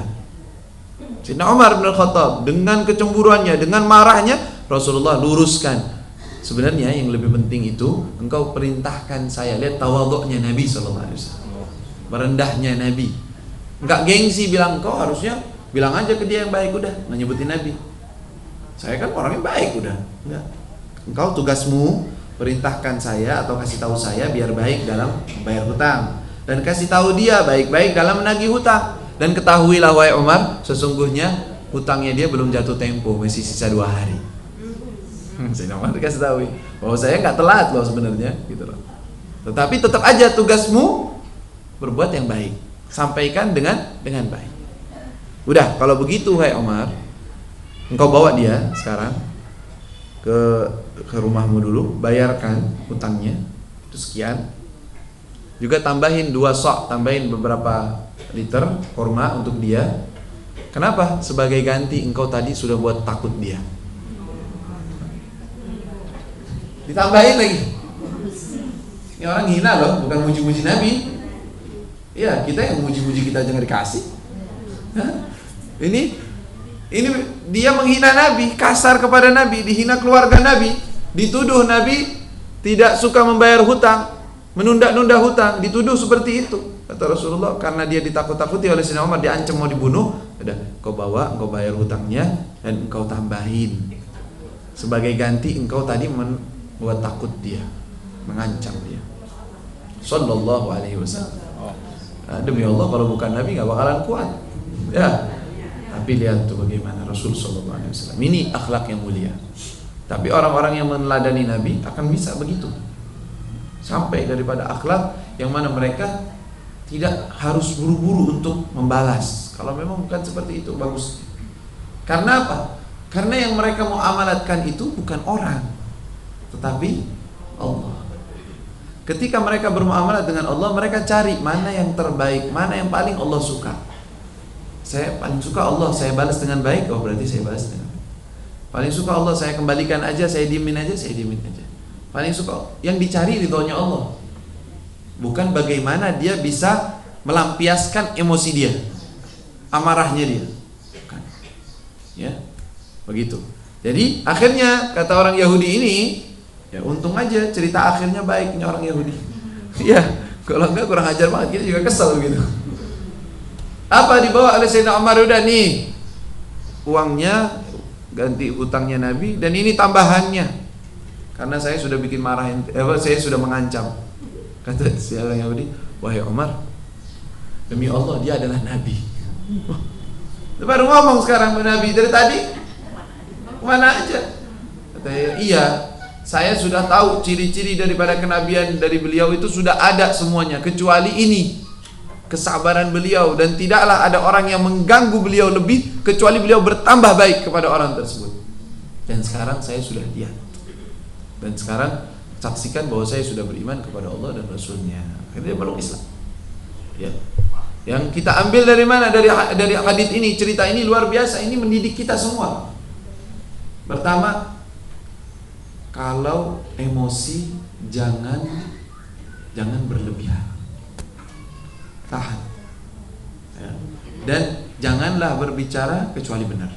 Sayyidina Umar bin Al-Khattab dengan kecemburuannya, dengan marahnya, Rasulullah luruskan. Sebenarnya yang lebih penting itu engkau perintahkan saya. Lihat tawaduknya Nabi SAW, merendahnya Nabi. Enggak gengsi bilang, kau harusnya bilang aja ke dia yang baik, udah nggak nyebutin Nabi. Saya kan orangnya baik, udah. Enggak. Engkau tugasmu perintahkan saya atau kasih tahu saya biar baik dalam membayar hutang, dan kasih tahu dia baik-baik dalam menagih hutang. Dan ketahuilah wahai Umar, sesungguhnya hutangnya dia belum jatuh tempo, masih sisa 2 hari. Sayyidina Umar dikasih tahu bahwa saya nggak telat loh sebenarnya, gitu loh. Tetapi tetap aja tugasmu berbuat yang baik, sampaikan dengan baik. Udah, kalau begitu hai Umar, engkau bawa dia sekarang ke rumahmu dulu, bayarkan hutangnya itu sekian. Juga tambahin 2 sok, tambahin beberapa liter kurma untuk dia. Kenapa? Sebagai ganti engkau tadi sudah buat takut dia. Ditambahin lagi. Ini orang hina loh, bukan muji-muji Nabi. Iya, kita yang muji-muji kita jangan dikasih. Ini dia menghina Nabi, kasar kepada Nabi, dihina keluarga Nabi, dituduh Nabi tidak suka membayar hutang, menunda-nunda hutang, dituduh seperti itu. Kata Rasulullah, karena dia ditakut-takuti oleh Sayyidina Umar, diancam mau dibunuh, udah, kau bawa, engkau bayar hutangnya dan engkau tambahin. Sebagai ganti engkau tadi buat takut dia, mengancam dia. Sallallahu alaihi wasallam. Demi Allah, kalau bukan Nabi nggak bakalan kuat. Ya. Tapi lihat tuh bagaimana Rasul sallallahu alaihi wasallam. Ini akhlak yang mulia. Tapi orang-orang yang meneladani Nabi akan bisa begitu. Sampai daripada akhlak yang mana mereka tidak harus buru-buru untuk membalas. Kalau memang bukan seperti itu, bagus. Karena apa? Karena yang mereka mau amalatkan itu bukan orang, tetapi Allah. Ketika mereka bermuamalah dengan Allah, mereka cari mana yang terbaik, mana yang paling Allah suka. Saya paling suka Allah, saya balas dengan baik, oh berarti saya balas dengan baik. Paling suka Allah, saya kembalikan aja, saya diemin aja, saya diemin aja. Paling suka, yang dicari ridhonya Allah, bukan bagaimana dia bisa melampiaskan emosi dia, amarahnya dia, bukan. Ya, begitu. Jadi akhirnya kata orang Yahudi ini, ya untung aja cerita akhirnya baiknya orang Yahudi. Ya, kalau enggak kurang ajar banget, kita juga kesel gitu. Apa dibawa oleh Sayyidina Umar? Udah nih uangnya, ganti hutangnya Nabi, dan ini tambahannya karena saya sudah bikin marahin, saya sudah mengancam. Kata si orang Yahudi, wahai Umar, demi Allah dia adalah Nabi. Baru ngomong sekarang Nabi, dari tadi kemana aja? Katanya, iya, saya sudah tahu ciri-ciri daripada kenabian dari beliau itu sudah ada semuanya, kecuali ini, kesabaran beliau, dan tidaklah ada orang yang mengganggu beliau lebih kecuali beliau bertambah baik kepada orang tersebut. Dan sekarang saya sudah lihat, dan sekarang saksikan bahwa saya sudah beriman kepada Allah dan Rasulnya. Akhirnya peluk Islam. Ya. Yang kita ambil dari mana? Dari hadis ini, cerita ini luar biasa. Ini mendidik kita semua. Pertama, kalau emosi jangan berlebihan, tahan, ya. Dan janganlah berbicara kecuali benar.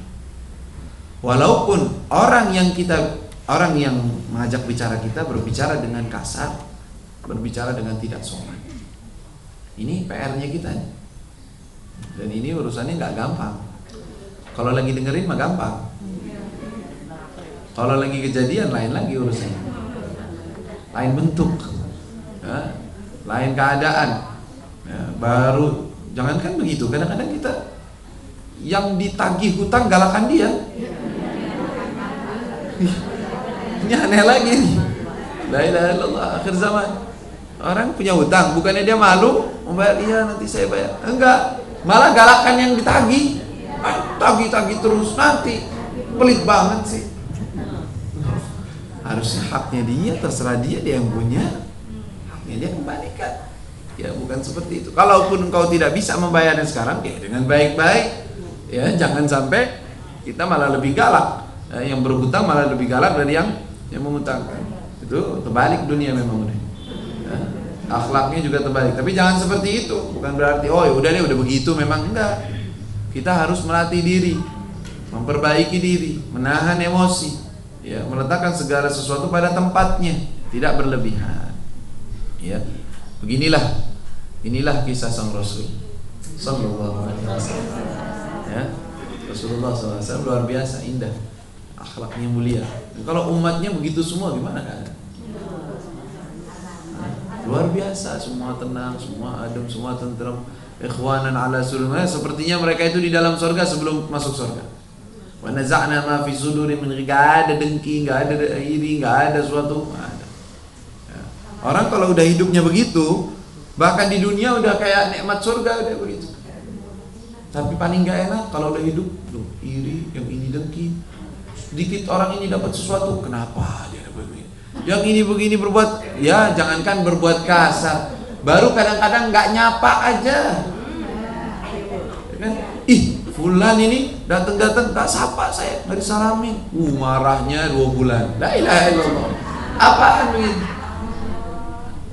Walaupun orang yang mengajak bicara kita berbicara dengan kasar, berbicara dengan tidak sopan, ini PR-nya kita. Dan ini urusannya nggak gampang. Kalau lagi dengerin mah gampang. Kalau lagi kejadian lain lagi urusannya. Lain bentuk, ya, lain keadaan. Ya, baru jangankan begitu. Kadang-kadang kita yang ditagih hutang galakan dia. Ini aneh lagi nih. La ilaha illallah, akhir zaman. Orang punya hutang, bukannya dia malu membayar, iya nanti saya bayar. Enggak, malah galakan yang ditagih. Tagih terus, nanti pelit banget sih. Harusnya haknya dia, terserah dia yang punya. Haknya dia kembalikan. Ya bukan seperti itu. Kalaupun engkau tidak bisa membayarnya sekarang, ya dengan baik-baik. Ya jangan sampai kita malah lebih galak. Yang berhutang malah lebih galak dari yang mengutangkan. Itu terbalik dunia memang udah. Ya, akhlaknya juga terbalik. Tapi jangan seperti itu. Bukan berarti oh ya udah deh udah begitu, memang enggak. Kita harus melatih diri, memperbaiki diri, menahan emosi, ya, meletakkan segala sesuatu pada tempatnya, tidak berlebihan. Ya, inilah kisah sang Rasul Sallallahu Alaihi Wasallam. Ya, Rasulullah SAW luar biasa indah, akhlaknya mulia. Dan kalau umatnya begitu semua gimana kan? Luar biasa, semua tenang, semua adem, semua tenteram, ikhwanan ala surga. Sepertinya mereka itu di dalam surga sebelum masuk surga. Wa naza'na ma fi suduri min, enggak ada dengki, enggak ada iri, enggak ada suatu, enggak ada. Ya. Orang kalau udah hidupnya begitu, bahkan di dunia udah kayak nikmat surga udah begitu. Tapi paling enggak enak kalau udah hidup tuh iri, yang ini dengki. Sedikit orang ini dapat sesuatu, kenapa dia dapat begini? Yang ini begini berbuat, ya jangankan berbuat kasar, baru kadang-kadang nggak nyapa aja, kan? Ih, fulan ini datang nggak sapa saya, nggak disalamin, marahnya 2 bulan. La ilaha illallah. Apaan ini?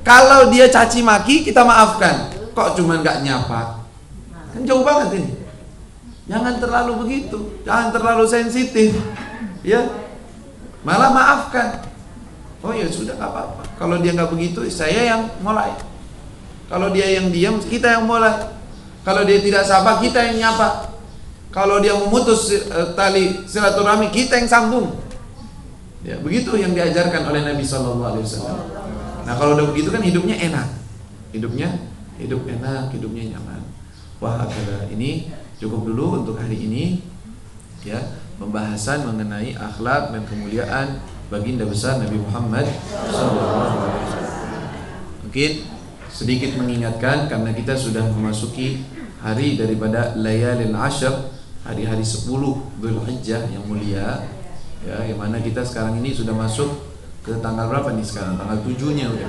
Kalau dia caci maki kita maafkan, kok cuman nggak nyapa? Kan jauh banget ini. Jangan terlalu begitu, jangan terlalu sensitif, ya. Malah maafkan. Oh ya sudah, nggak apa-apa. Kalau dia nggak begitu, saya yang mulai. Kalau dia yang diam, kita yang mulai. Kalau dia tidak sabar, kita yang nyapa. Kalau dia memutus tali silaturahmi, kita yang sambung. Ya, begitu yang diajarkan oleh Nabi Sallallahu Alaihi Wasallam. Nah, kalau udah begitu kan hidupnya enak, hidup enak, hidupnya nyaman. Wah, ini cukup dulu untuk hari ini. Ya, pembahasan mengenai akhlak dan kemuliaan baginda besar Nabi Muhammad SAW. Mungkin sedikit mengingatkan karena kita sudah memasuki hari daripada Layalil Ashr, hari-hari 10 Dzulhijjah yang mulia, ya, yang mana kita sekarang ini sudah masuk ke tanggal berapa nih sekarang? Tanggal 7-nya udah.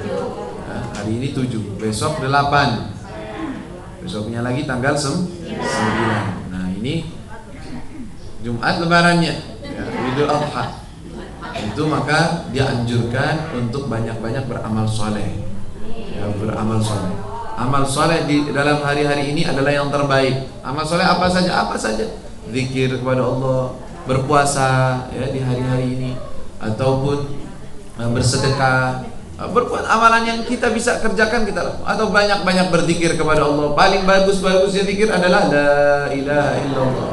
Ya, hari ini 7, besok 8. Besoknya lagi tanggal 9. Nah, ini Jumat lebarannya, ya, Idul Adha. Itu maka dia anjurkan untuk banyak-banyak beramal soleh, ya, beramal soleh. Amal soleh di dalam hari-hari ini adalah yang terbaik. Amal soleh apa saja? Zikir kepada Allah, berpuasa, ya, di hari-hari ini, ataupun bersedekah, Berbuat amalan yang kita bisa kerjakan kita lakukan, atau banyak-banyak berzikir kepada Allah. Paling bagus-bagusnya zikir adalah la ilaha illallah.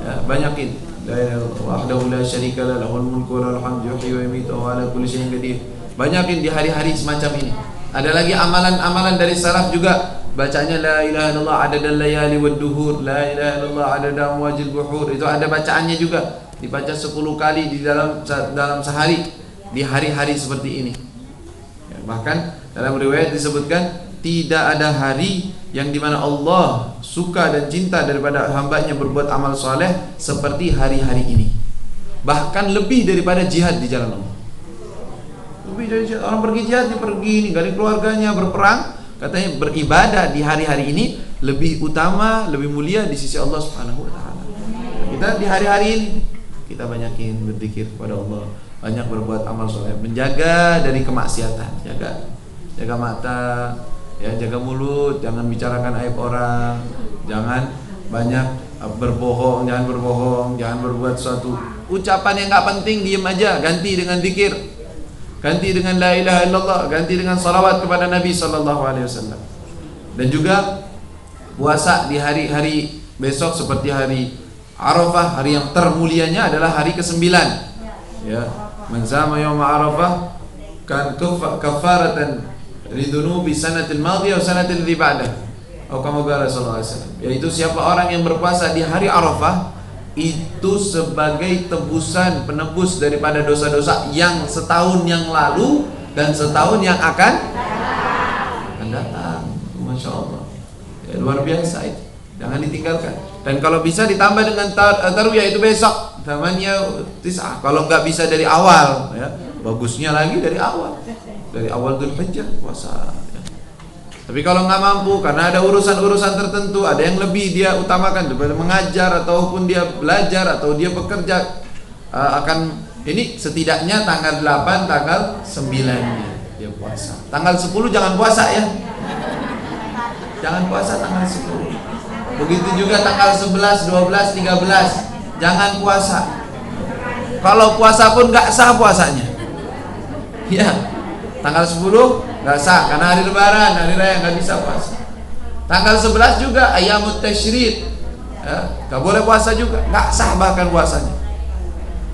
Ya, banyakin la ilaha illallah wahdahu la syarika lah, lahul mulku wa lahul hamdu yuhyi wa yumiitu wa ala kulli syai'in qadir. Banyakin di hari-hari semacam ini. Ada lagi amalan-amalan dari salaf juga, bacanya la ilaha illallah adadal layali wad duhur, la ilaha illallah adada amwajil buhur. Itu ada bacaannya juga, dibaca 10 kali di dalam sehari di hari-hari seperti ini. Bahkan dalam riwayat disebutkan tidak ada hari yang dimana Allah suka dan cinta daripada hambanya berbuat amal soleh seperti hari-hari ini. Bahkan lebih daripada jihad di jalan Allah. Lebih dari jihad. Orang pergi jihad, dia pergi ini, gali keluarganya, berperang. Katanya beribadah di hari-hari ini lebih utama, lebih mulia di sisi Allah Subhanahu wa taala. Kita di hari-hari ini kita banyakin berzikir kepada Allah, banyak berbuat amal soleh, menjaga dari kemaksiatan, jaga mata, ya, jaga mulut, jangan bicarakan aib orang, jangan banyak berbohong, jangan berbuat suatu ucapan yang nggak penting, diem aja, ganti dengan zikir, ganti dengan la ilaha illallah, ganti dengan salawat kepada Nabi sallallahu alaihi wasallam. Dan juga puasa di hari-hari besok seperti hari Arafah, hari yang termulianya adalah hari ke-9. Ya, man sama yaum Arafah kan kafaratan lidunubi sanatil madhiyah wa sanatil ladzi ba'dah. Atau kama qala sallallahu alaihi wasallam. Yaitu siapa orang yang berpuasa di hari Arafah itu sebagai tebusan, penebus daripada dosa-dosa yang setahun yang lalu dan setahun yang akan datang. Masya Allah, ya, luar biasa itu, jangan ditinggalkan. Dan kalau bisa ditambah dengan tarwiyah itu besok, namanya tis'ah. Kalau nggak bisa dari awal, ya, bagusnya lagi dari awal Dzulhijjah puasa. Ya. Tapi kalau nggak mampu karena ada urusan-urusan tertentu, ada yang lebih dia utamakan daripada mengajar ataupun dia belajar atau dia bekerja, akan ini setidaknya tanggal 8, tanggal 9-nya dia puasa. Tanggal 10 jangan puasa ya. Jangan puasa tanggal 10. Begitu juga tanggal 11, 12, 13 jangan puasa. Kalau puasa pun nggak sah puasanya. Ya, tanggal 10 nggak sah karena hari lebaran, hari raya, nggak bisa puasa. Tanggal 11 juga ayamut tasyrik, ya, nggak boleh puasa juga, nggak sah bahkan puasanya.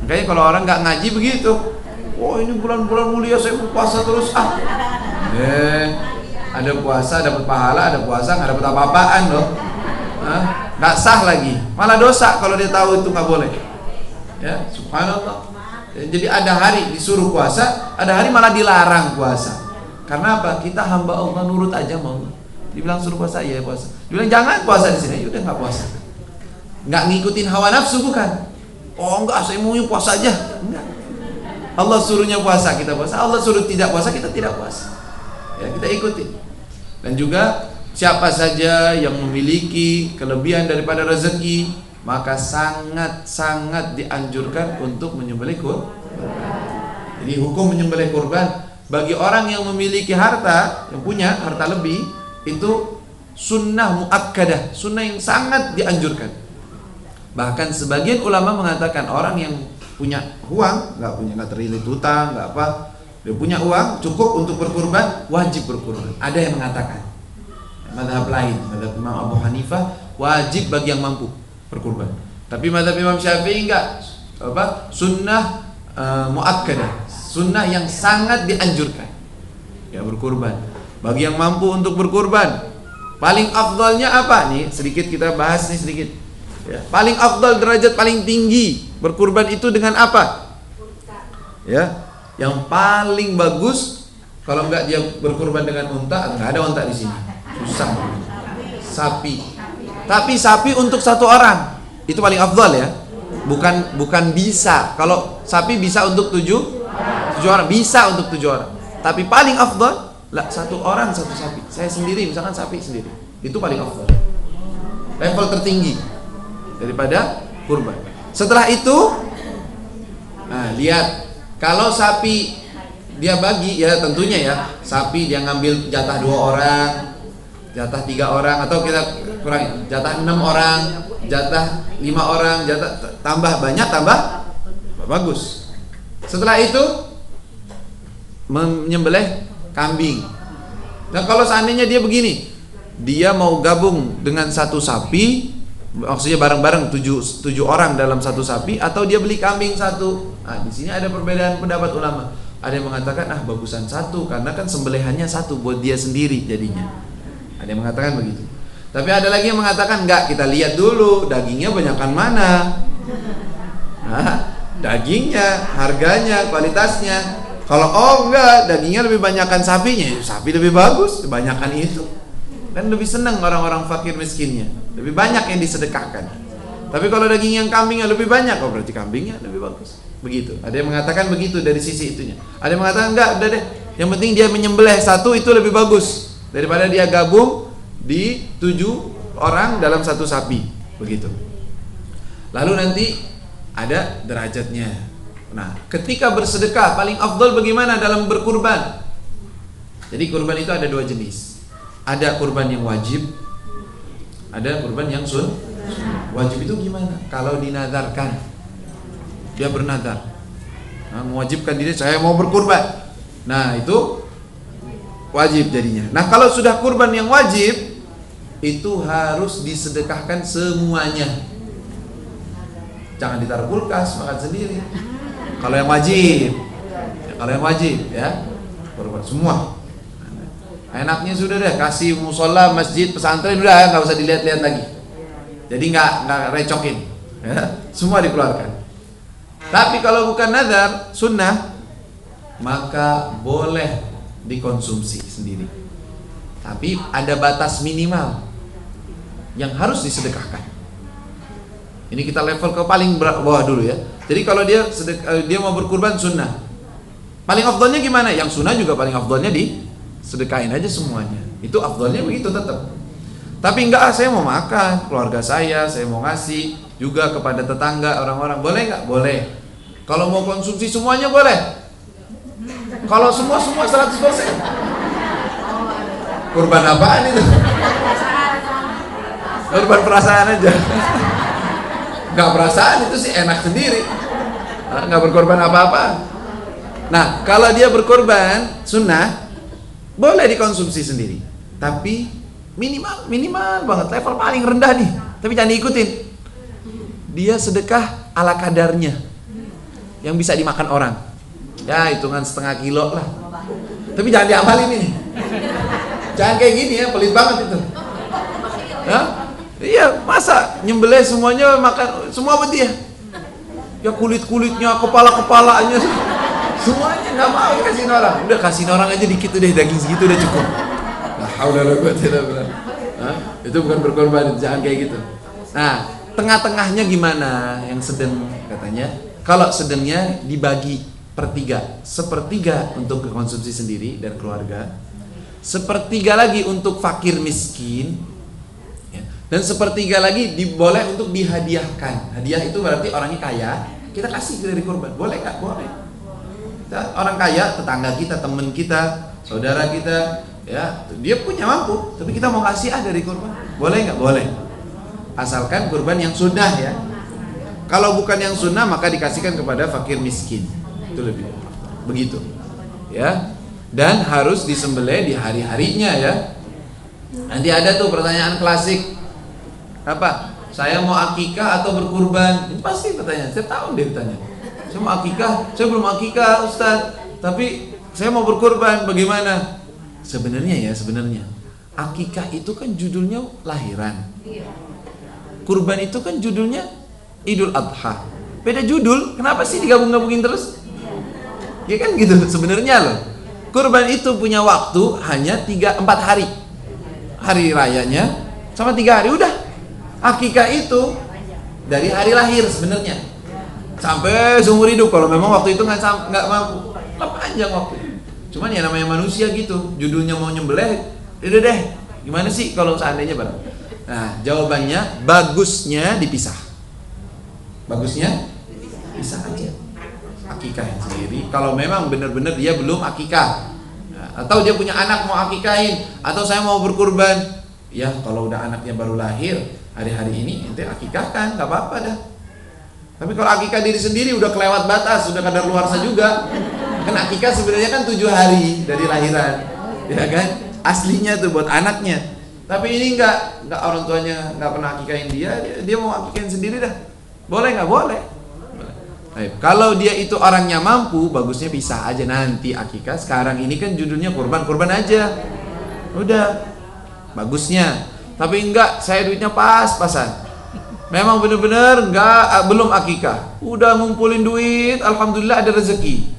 Makanya kalau orang nggak ngaji begitu, oh ini bulan-bulan mulia saya mau puasa terus ada puasa dapat pahala, ada puasa nggak dapat apa-apaan loh. Nggak sah lagi, malah dosa kalau dia tahu itu nggak boleh. Ya, subhanallah. Jadi ada hari disuruh puasa, ada hari malah dilarang puasa. Karena apa? Kita hamba Allah, nurut aja mau. Dibilang suruh puasa, ya puasa. Dibilang jangan puasa di sini, udah nggak puasa. Nggak ngikutin hawa nafsu bukan? Oh enggak, saya mau puasa aja. Enggak. Allah suruhnya puasa, kita puasa. Allah suruh tidak puasa, kita tidak puasa. Ya, kita ikutin. Dan juga siapa saja yang memiliki kelebihan daripada rezeki, maka sangat-sangat dianjurkan untuk menyembelih kurban. Jadi hukum menyembelih kurban bagi orang yang memiliki harta, yang punya harta lebih, itu sunnah muakkadah, sunnah yang sangat dianjurkan. Bahkan sebagian ulama mengatakan orang yang punya uang, nggak terlilit hutang, nggak apa, dia punya uang cukup untuk berkurban, wajib berkurban. Ada yang mengatakan mazhab lain, mazhab Imam Abu Hanifah, wajib bagi yang mampu berkurban. Tapi mazhab Imam Syafi'i enggak, sunnah muakkadah, sunnah yang sangat dianjurkan. Ya, berkurban. Bagi yang mampu untuk berkurban, paling afdalnya apa? Nih sedikit kita bahas nih sedikit. Ya, paling afdal, derajat paling tinggi berkurban itu dengan apa? Ya, yang paling bagus kalau enggak dia berkurban dengan unta, enggak ada unta di sini. Susah. Sapi. Tapi sapi untuk satu orang itu paling afdal ya. Bukan bisa. Kalau sapi bisa untuk 7 orang, bisa untuk 7 orang. Tapi paling afdal lah 1 orang 1 sapi. Saya sendiri misalkan sapi sendiri. Itu paling afdal. Level tertinggi daripada kurban. Setelah itu lihat, kalau sapi dia bagi, ya tentunya ya, sapi dia ngambil jatah 2 orang, jatah 3 orang, atau kita kurangi, jatah 6 orang, jatah 5 orang, jatah tambah banyak, tambah bagus. Setelah itu menyembelih kambing. Nah kalau seandainya dia begini, dia mau gabung dengan satu sapi, maksudnya bareng-bareng 7 orang dalam satu sapi, atau dia beli kambing satu. Nah, di sini ada perbedaan pendapat ulama. Ada yang mengatakan bagusan satu karena kan sembelihannya satu buat dia sendiri jadinya. Ada yang mengatakan begitu. Tapi ada lagi yang mengatakan enggak, kita lihat dulu dagingnya banyakan mana. Nah, dagingnya, harganya, kualitasnya. Kalau enggak, dagingnya lebih banyakan sapinya, sapi lebih bagus, banyakan itu. Kan lebih senang orang-orang fakir miskinnya. Lebih banyak yang disedekahkan. Tapi kalau daging yang kambingnya lebih banyak, berarti kambingnya lebih bagus. Begitu. Ada yang mengatakan begitu dari sisi itunya. Ada yang mengatakan enggak, udah deh. Yang penting dia menyembelih satu itu lebih bagus daripada dia gabung di 7 orang dalam satu sapi. Begitu. Lalu nanti ada derajatnya. Nah, ketika bersedekah paling afdal bagaimana dalam berkurban? Jadi kurban itu ada 2 jenis. Ada kurban yang wajib, ada kurban yang sunnah. Wajib itu gimana? Kalau dinadarkan, dia bernadar, mewajibkan diri, saya mau berkurban. Nah, itu wajib jadinya. Nah, kalau sudah kurban yang wajib, itu harus disedekahkan semuanya. Jangan ditaruh kulkas, makan sendiri. Kalau yang wajib, ya, kurban semua. Enaknya sudah deh, kasih musola, masjid, pesantren, udah nggak usah dilihat-lihat lagi. Jadi nggak recokin, ya, semua dikeluarkan. Tapi kalau bukan nazar, sunnah, maka boleh dikonsumsi sendiri. Tapi ada batas minimal yang harus disedekahkan. Ini kita level ke paling bawah dulu ya. Jadi kalau dia mau berkurban sunnah, paling afdalnya gimana? Yang sunnah juga paling afdalnya disedekahin aja semuanya. Itu afdalnya begitu tetap. Tapi enggak, saya mau makan, keluarga saya mau ngasih juga kepada tetangga, orang-orang. Boleh enggak? Boleh. Kalau mau konsumsi semuanya boleh. Kalau semua 100%. Kurban apaan itu? Kurban perasaan aja. Enggak perasaan, itu sih enak sendiri. Enggak berkorban apa-apa. Nah, kalau dia berkorban sunnah, boleh dikonsumsi sendiri. Tapi minimal banget, level paling rendah nih. Tapi jangan diikutin. Dia sedekah ala kadarnya, yang bisa dimakan orang. Ya hitungan setengah kilo lah. Tapi jangan diamalin ini. Jangan kayak gini ya, pelit banget itu. Iya, masa nyembelih semuanya makan semua buat dia. Ya kulit-kulitnya, kepala-kepalanya, semuanya nggak mau kasih orang. Udah kasih orang aja dikit deh, daging segitu udah cukup. Itu bukan berkorban, jangan kayak gitu. Nah, tengah-tengahnya gimana? Yang sedang katanya, kalau sedangnya dibagi per 3, sepertiga untuk konsumsi sendiri dan keluarga, sepertiga lagi untuk fakir miskin, ya, dan sepertiga lagi boleh untuk dihadiahkan. Hadiah itu berarti orangnya kaya, kita kasih dari kurban. Boleh nggak? Boleh. Kita, orang kaya, tetangga kita, teman kita, saudara kita, ya, dia punya mampu, tapi kita mau kasih dari kurban. Boleh nggak? Boleh. Asalkan kurban yang sunnah ya. Kalau bukan yang sunnah maka dikasihkan kepada fakir miskin. Itu lebih begitu. Ya. Dan harus disembelih di hari-harinya ya. Nanti ada tuh pertanyaan klasik. Apa? Saya mau akikah atau berkurban? Ini pasti pertanyaan. Setiap tahun dia bertanya. Saya mau akikah, saya belum akikah Ustaz. Tapi saya mau berkurban, bagaimana? Sebenarnya akikah itu kan judulnya lahiran. Kurban itu kan judulnya Idul Adha. Beda judul, kenapa sih digabung-gabungin terus? Ya kan gitu sebenarnya loh. Kurban itu punya waktu hanya 3-4 hari. Hari rayanya sama 3 hari udah. Akikah itu dari hari lahir sebenarnya sampai seumur hidup kalau memang waktu itu nggak mampu. Panjang waktu. Cuman ya namanya manusia gitu, judulnya mau nyembelih, udah deh. Gimana sih kalau seandainya bareng? Nah, jawabannya bagusnya dipisah. Bagusnya pisah aja. Akikah sendiri. Kalau memang benar-benar dia belum akikah, atau dia punya anak mau akikahin, atau saya mau berkurban, ya kalau udah anaknya baru lahir hari-hari ini, ente akikahkan, nggak apa-apa dah. Tapi kalau akikah diri sendiri udah kelewat batas, udah kadaluarsa juga. Kan akikah sebenarnya kan 7 hari dari lahiran, ya kan? Aslinya tuh buat anaknya. Tapi ini enggak orang tuanya enggak pernah akikahin dia mau akikahin sendiri dah. Boleh nggak? Boleh. Baik. Kalau dia itu orangnya mampu, bagusnya pisah aja nanti akikah. Sekarang ini kan judulnya kurban aja. Udah. Bagusnya. Tapi enggak, saya duitnya pas-pasan. Memang benar-benar enggak, belum akikah. Udah ngumpulin duit, alhamdulillah ada rezeki.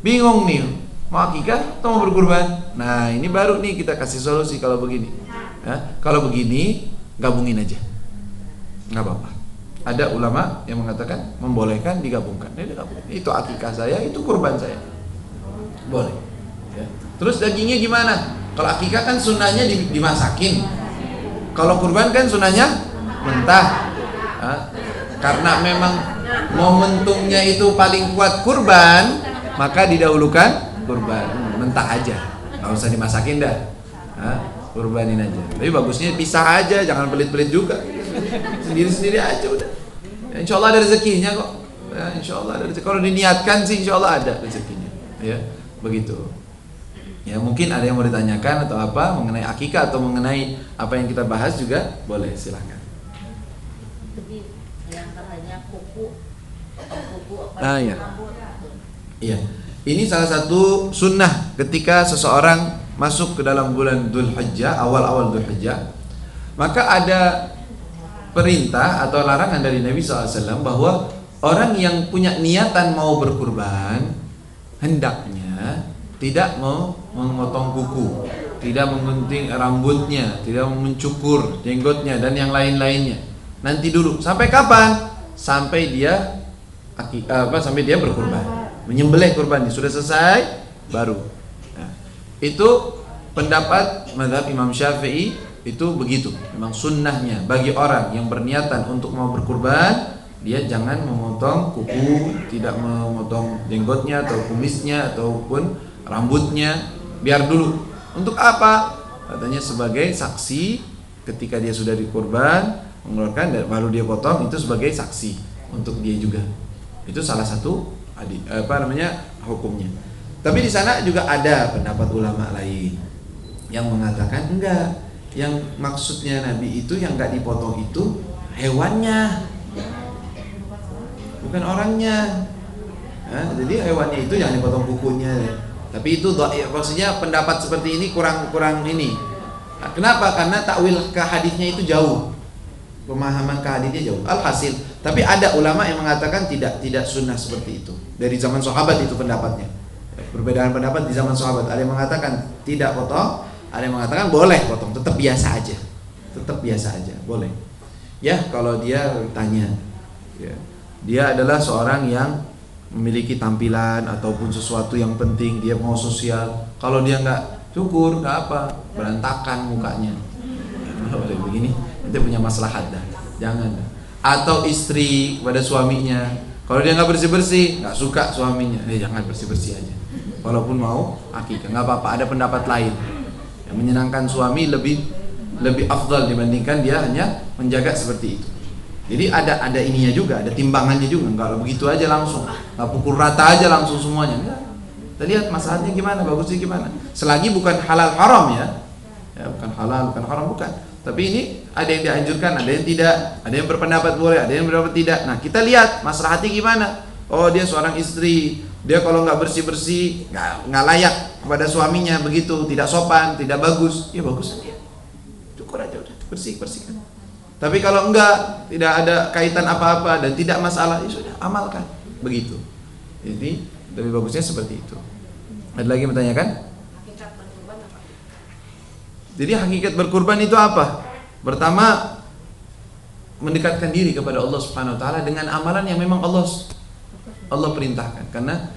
Bingung nih, mau akikah atau mau berkurban? Nah, ini baru nih kita kasih solusi kalau begini. Ya, kalau begini, gabungin aja. Enggak apa-apa. Ada ulama yang mengatakan membolehkan digabungkan. Itu akikah saya, itu kurban saya. Boleh. Ya. Terus dagingnya gimana? Kalau akikah kan sunnahnya dimasakin. Kalau kurban kan sunnahnya mentah. Karena memang momentumnya itu paling kuat kurban, maka didahulukan kurban. Mentah aja, nggak usah dimasakin dah. Kurbanin aja. Tapi bagusnya pisah aja, jangan pelit-pelit juga. Sendiri-sendiri aja udah. Ya, insya Allah ada rezekinya kok. Ya, insya Allah ada rezeki. Kalau diniatkan sih insya Allah ada rezekinya. Ya, begitu. Ya mungkin ada yang mau ditanyakan atau apa mengenai akikah atau mengenai apa yang kita bahas juga boleh, silakan. Yang katanya kuku Nah ya, iya. Ini salah satu sunnah ketika seseorang masuk ke dalam bulan Dzulhijjah, awal-awal Dzulhijjah, maka ada perintah atau larangan dari Nabi SAW bahwa orang yang punya niatan mau berkurban hendaknya tidak mau memotong kuku, tidak menggunting rambutnya, tidak mencukur jenggotnya dan yang lain-lainnya. Nanti dulu. Sampai kapan? Sampai dia sampai dia berkurban, menyembelih kurban. Sudah selesai baru. Nah, itu pendapat mazhab Imam Syafi'i itu begitu. Memang sunnahnya bagi orang yang berniatan untuk mau berkurban, dia jangan memotong kuku, tidak memotong jenggotnya atau kumisnya ataupun rambutnya, biar dulu. Untuk apa? Katanya sebagai saksi ketika dia sudah dikurban, mengeluarkan dan baru dia potong, itu sebagai saksi untuk dia juga. Itu salah satu hukumnya. Tapi di sana juga ada pendapat ulama lain yang mengatakan enggak, yang maksudnya Nabi itu yang enggak dipotong itu hewannya, bukan orangnya. Jadi hewannya itu jangan dipotong kukunya. Tapi itu maksudnya pendapat seperti ini kurang ini. Kenapa? Karena takwil ke hadisnya itu jauh. Pemahaman ke hadisnya jauh. Alhasil, tapi ada ulama yang mengatakan tidak sunnah seperti itu. Dari zaman sahabat itu pendapatnya. Perbedaan pendapat di zaman sahabat. Ada yang mengatakan tidak potong, ada yang mengatakan boleh potong, tetap biasa aja. Tetap biasa aja, boleh. Ya, kalau dia tanya, ya, dia adalah seorang yang memiliki tampilan ataupun sesuatu yang penting, dia mau sosial. Kalau dia nggak cukur, nggak apa, berantakan mukanya. Boleh begini, nanti punya maslahat dah. Jangan. Atau istri kepada suaminya, kalau dia nggak bersih-bersih, nggak suka suaminya, jangan bersih-bersih aja. Walaupun mau akikah, nggak apa-apa. Ada pendapat lain yang menyenangkan suami lebih afdal dibandingkan dia hanya menjaga seperti itu. Jadi ada ininya juga, ada timbangannya juga. Enggak begitu aja langsung, nggak pukul rata aja langsung semuanya. Enggak. Kita lihat masalahnya gimana, bagusnya gimana. Selagi bukan halal haram ya bukan halal, bukan haram, bukan. Tapi ini ada yang dianjurkan, ada yang tidak, ada yang berpendapat boleh, ada yang berpendapat tidak. Nah kita lihat maslahatnya gimana. Oh dia seorang istri, dia kalau nggak bersih nggak layak kepada suaminya, begitu, tidak sopan, tidak bagus. Ya bagus dia, cukur aja udah, bersihkan. Tapi kalau enggak, tidak ada kaitan apa-apa dan tidak masalah, ya sudah, amalkan. Begitu. Jadi lebih bagusnya seperti itu. Ada lagi yang bertanyakan? hakikat berkurban apa? Jadi hakikat berkurban itu apa? Pertama, mendekatkan diri kepada Allah Subhanahu wa taala dengan amalan yang memang Allah perintahkan. Karena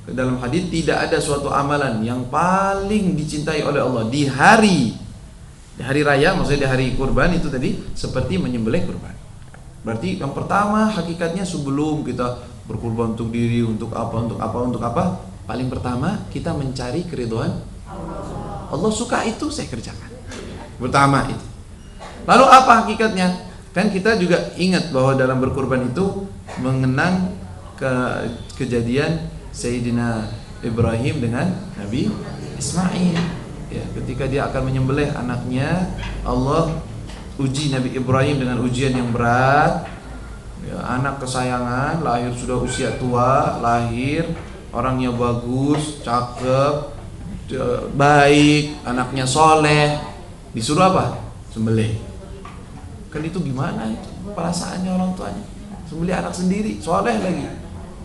dalam hadis tidak ada suatu amalan yang paling dicintai oleh Allah di hari raya, maksudnya di hari kurban itu tadi, seperti menyembelih kurban. Berarti yang pertama hakikatnya sebelum kita berkurban untuk diri, untuk apa, paling pertama kita mencari keridhaan Allah. Suka itu saya kerjakan. Pertama itu. Lalu apa hakikatnya? Kan kita juga ingat bahwa dalam berkurban itu mengenang kejadian Sayyidina Ibrahim dengan Nabi Ismail. Ya, ketika dia akan menyembelih anaknya, Allah uji Nabi Ibrahim dengan ujian yang berat. Ya, anak kesayangan, lahir sudah usia tua, lahir orangnya bagus, cakep, baik, anaknya soleh, disuruh apa? Sembelih. Kan itu gimana itu perasaannya orang tuanya? Sembelih anak sendiri, soleh lagi,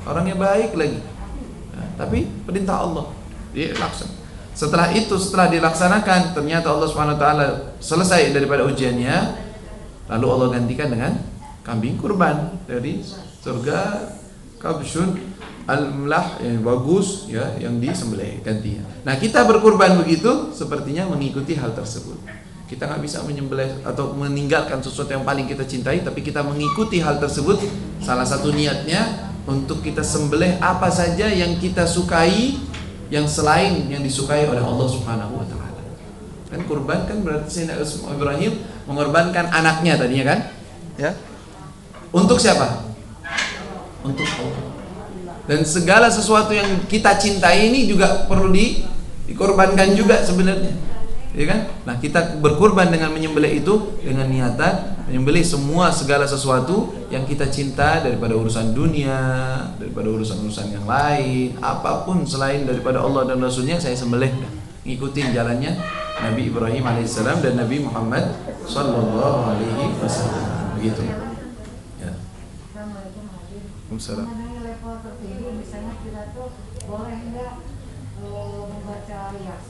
orangnya baik lagi. Nah, tapi perintah Allah dia laksanakan. Setelah itu, setelah dilaksanakan, ternyata Allah SWT selesai daripada ujiannya, lalu Allah gantikan dengan kambing kurban dari surga, kabsyun al-mlah yang bagus ya, yang disembelih gantinya. Nah, kita berkurban begitu sepertinya mengikuti hal tersebut. Kita nggak bisa menyembelih atau meninggalkan sesuatu yang paling kita cintai, tapi kita mengikuti hal tersebut. Salah satu niatnya untuk kita sembelih apa saja yang kita sukai, yang selain yang disukai oleh Allah Subhanahu wa taala. Kan kurban kan berarti Sayyidina Ibrahim mengorbankan anaknya tadinya kan? Ya. Untuk siapa? Untuk Allah. Dan segala sesuatu yang kita cintai ini juga perlu dikorbankan juga sebenarnya. Ya kan? Nah, kita berkurban dengan menyembelih itu dengan niatan menyembelih semua segala sesuatu yang kita cinta daripada urusan dunia, daripada urusan-urusan yang lain, apapun selain daripada Allah dan Rasulnya saya sembelih. Ngikutin jalannya Nabi Ibrahim alaihissalam dan Nabi Muhammad sallallahu alaihi wasallam. Begitu. Ya. Assalamualaikum. Mengenai level tertinggi, misalnya kita tuh boleh nggak membaca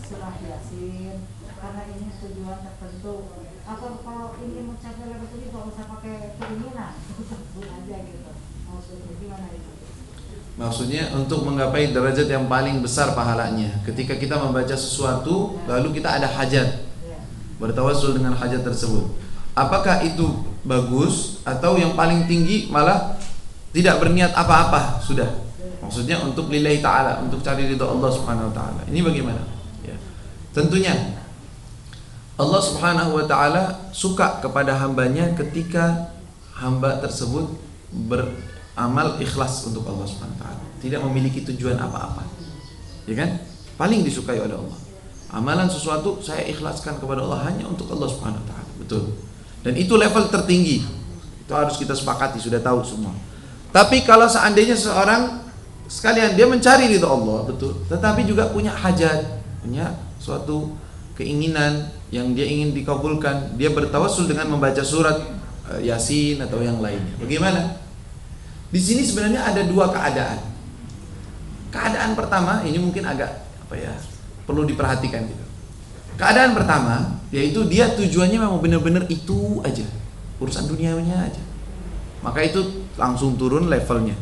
surah Yasin karena ini tujuan tertentu, atau kalau ingin mencapai level tinggi nggak usah pakai keinginan, pun aja gitu. Maksudnya gimana itu? Maksudnya untuk menggapai derajat yang paling besar pahalanya. Ketika kita membaca sesuatu lalu kita ada hajat, bertawassul dengan hajat tersebut. Apakah itu bagus atau yang paling tinggi malah tidak berniat apa-apa sudah? Maksudnya untuk lillahi ta'ala, untuk cari ridha Allah Subhanahu wa taala. Ini bagaimana? Ya. Tentunya Allah Subhanahu wa taala suka kepada hambanya ketika hamba tersebut beramal ikhlas untuk Allah Subhanahu wa taala, tidak memiliki tujuan apa-apa. Ya kan? Paling disukai oleh Allah. Amalan sesuatu saya ikhlaskan kepada Allah hanya untuk Allah Subhanahu wa taala. Betul. Dan itu level tertinggi. Itu harus kita sepakati, sudah tahu semua. Tapi kalau seandainya seorang sekalian dia mencari ridha Allah, betul, tetapi juga punya hajat, punya suatu keinginan yang dia ingin dikabulkan, dia bertawassul dengan membaca surat Yasin atau yang lainnya. Bagaimana? Di sini sebenarnya ada dua keadaan. Keadaan pertama ini mungkin agak perlu diperhatikan gitu. Keadaan pertama yaitu dia tujuannya memang benar-benar itu aja, urusan duniawinya aja. Maka itu langsung turun levelnya.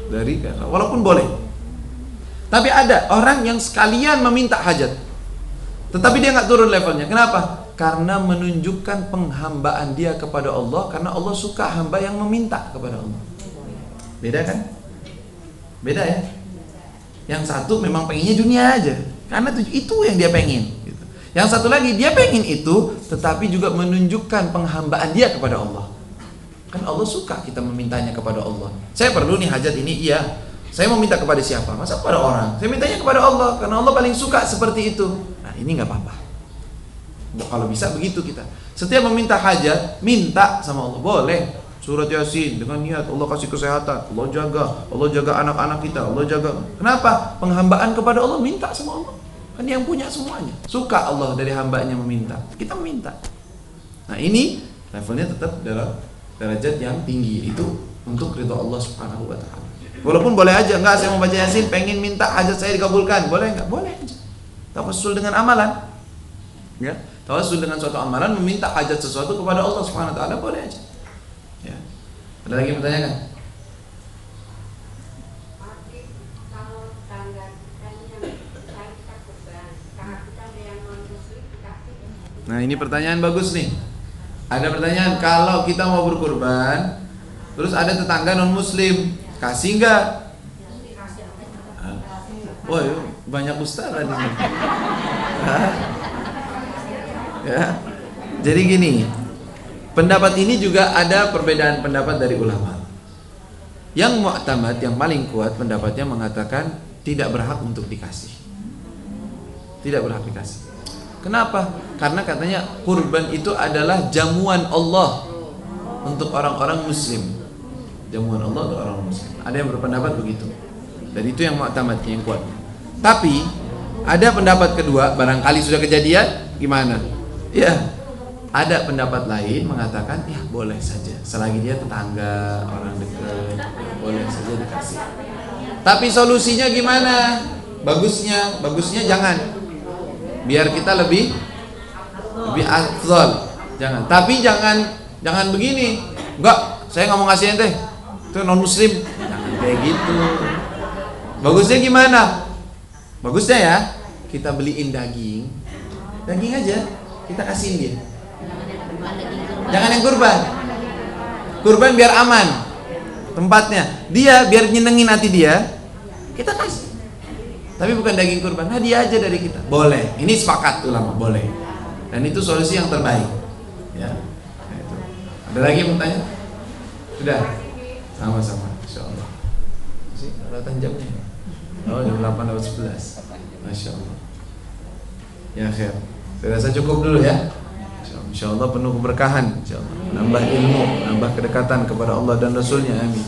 Dari walaupun boleh. Tapi ada orang yang sekalian meminta hajat, tetapi dia nggak turun levelnya. Kenapa? Karena menunjukkan penghambaan dia kepada Allah, karena Allah suka hamba yang meminta kepada Allah. Beda kan? Beda ya? Yang satu memang pengennya dunia aja, karena itu yang dia pengen gitu. Yang satu lagi dia pengen itu, tetapi juga menunjukkan penghambaan dia kepada Allah. Kan Allah suka kita memintanya kepada Allah. Saya perlu nih hajat ini, iya. Saya mau minta kepada siapa? Masa kepada orang? Saya mintanya kepada Allah, karena Allah paling suka seperti itu. Nah, ini nggak apa-apa. Kalau bisa begitu kita. Setiap meminta hajat, minta sama Allah. Boleh. Surat Yasin dengan niat Allah kasih kesehatan, Allah jaga anak-anak kita, Allah jaga. Kenapa? Penghambaan kepada Allah, minta sama Allah. Kan yang punya semuanya. Suka Allah dari hambanya meminta. Kita meminta. Nah, ini levelnya tetap dalam derajat yang tinggi, itu untuk ridha Allah Subhanahu wa taala. Walaupun boleh aja, enggak saya mau baca Yasin pengen minta hajat saya dikabulkan, boleh enggak? Boleh aja. Tawassul dengan amalan. Ya, tawassul dengan suatu amalan meminta hajat sesuatu kepada Allah Subhanahu wa taala, boleh aja. Ya. Ada lagi yang bertanya kan? Nah, ini pertanyaan bagus nih. Ada pertanyaan, kalau kita mau berkurban, terus ada tetangga non muslim, kasih enggak? Wah, banyak ustaz di sini. Ya. Jadi gini, pendapat ini juga ada perbedaan pendapat dari ulama. Yang mu'tamad, yang paling kuat pendapatnya mengatakan tidak berhak untuk dikasih. Tidak berhak dikasih. Kenapa? Karena katanya kurban itu adalah jamuan Allah untuk orang-orang muslim. Jamuan Allah untuk orang muslim. Ada yang berpendapat begitu. Dan itu yang mu'tamad, yang kuat. Tapi ada pendapat kedua, barangkali sudah kejadian, gimana? Ya, ada pendapat lain mengatakan, ya boleh saja, selagi dia tetangga, orang dekat, boleh saja dikasih. Tapi solusinya gimana? Bagusnya jangan. Biar kita lebih afdal. Jangan. Tapi jangan begini. Enggak, saya nggak mau ngasih ente. Itu non muslim. Jangan kayak gitu. Bagusnya gimana? Bagusnya ya, kita beliin daging aja, kita kasihin dia. Jangan yang kurban. Kurban biar aman tempatnya. Dia biar nyenengin hati dia, kita kasih. Tapi bukan daging kurban, hadiah aja dari kita. Boleh. Ini sepakat ulama, boleh. Dan itu solusi yang terbaik. Ya. Nah, itu. Ada lagi yang mau tanya? Sudah. Sama-sama, insyaallah. Sih, kelihatan jamnya. Oh, jam 8:11. Masyaallah. Ya, khair. Saya rasa cukup dulu ya. InsyaAllah penuh keberkahan, InsyaAllah nambah ilmu, nambah kedekatan kepada Allah dan Rasulnya, amin.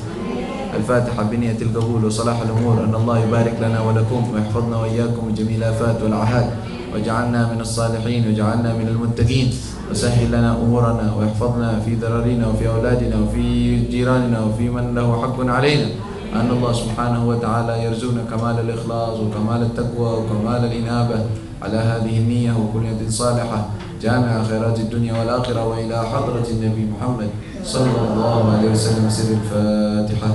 Al-Fatihah biniyatil qabul wa salahul umur. Anallahu yubarik lana wa lakum wa yahfadna wa iyyakum jamil afat wal ahad wa ja'alna minas salihin wa ja'alna minal muttaqin wa sahhil lana umurana wa yahfadna fi dararina wa fi auladina wa fi jiranina wa fi man lahu haqqun alaina. An Allah subhanahu wa ta'ala yarzuqna kamal al-ikhlas wa kamal at-taqwa wa kamal al-inabah ala hadhihi an-niyyah wa kulli niyatin salihah جامع خيرات الدنيا والآخرة وإلى حضرة النبي محمد صلى الله عليه وسلم. سر الفاتحة.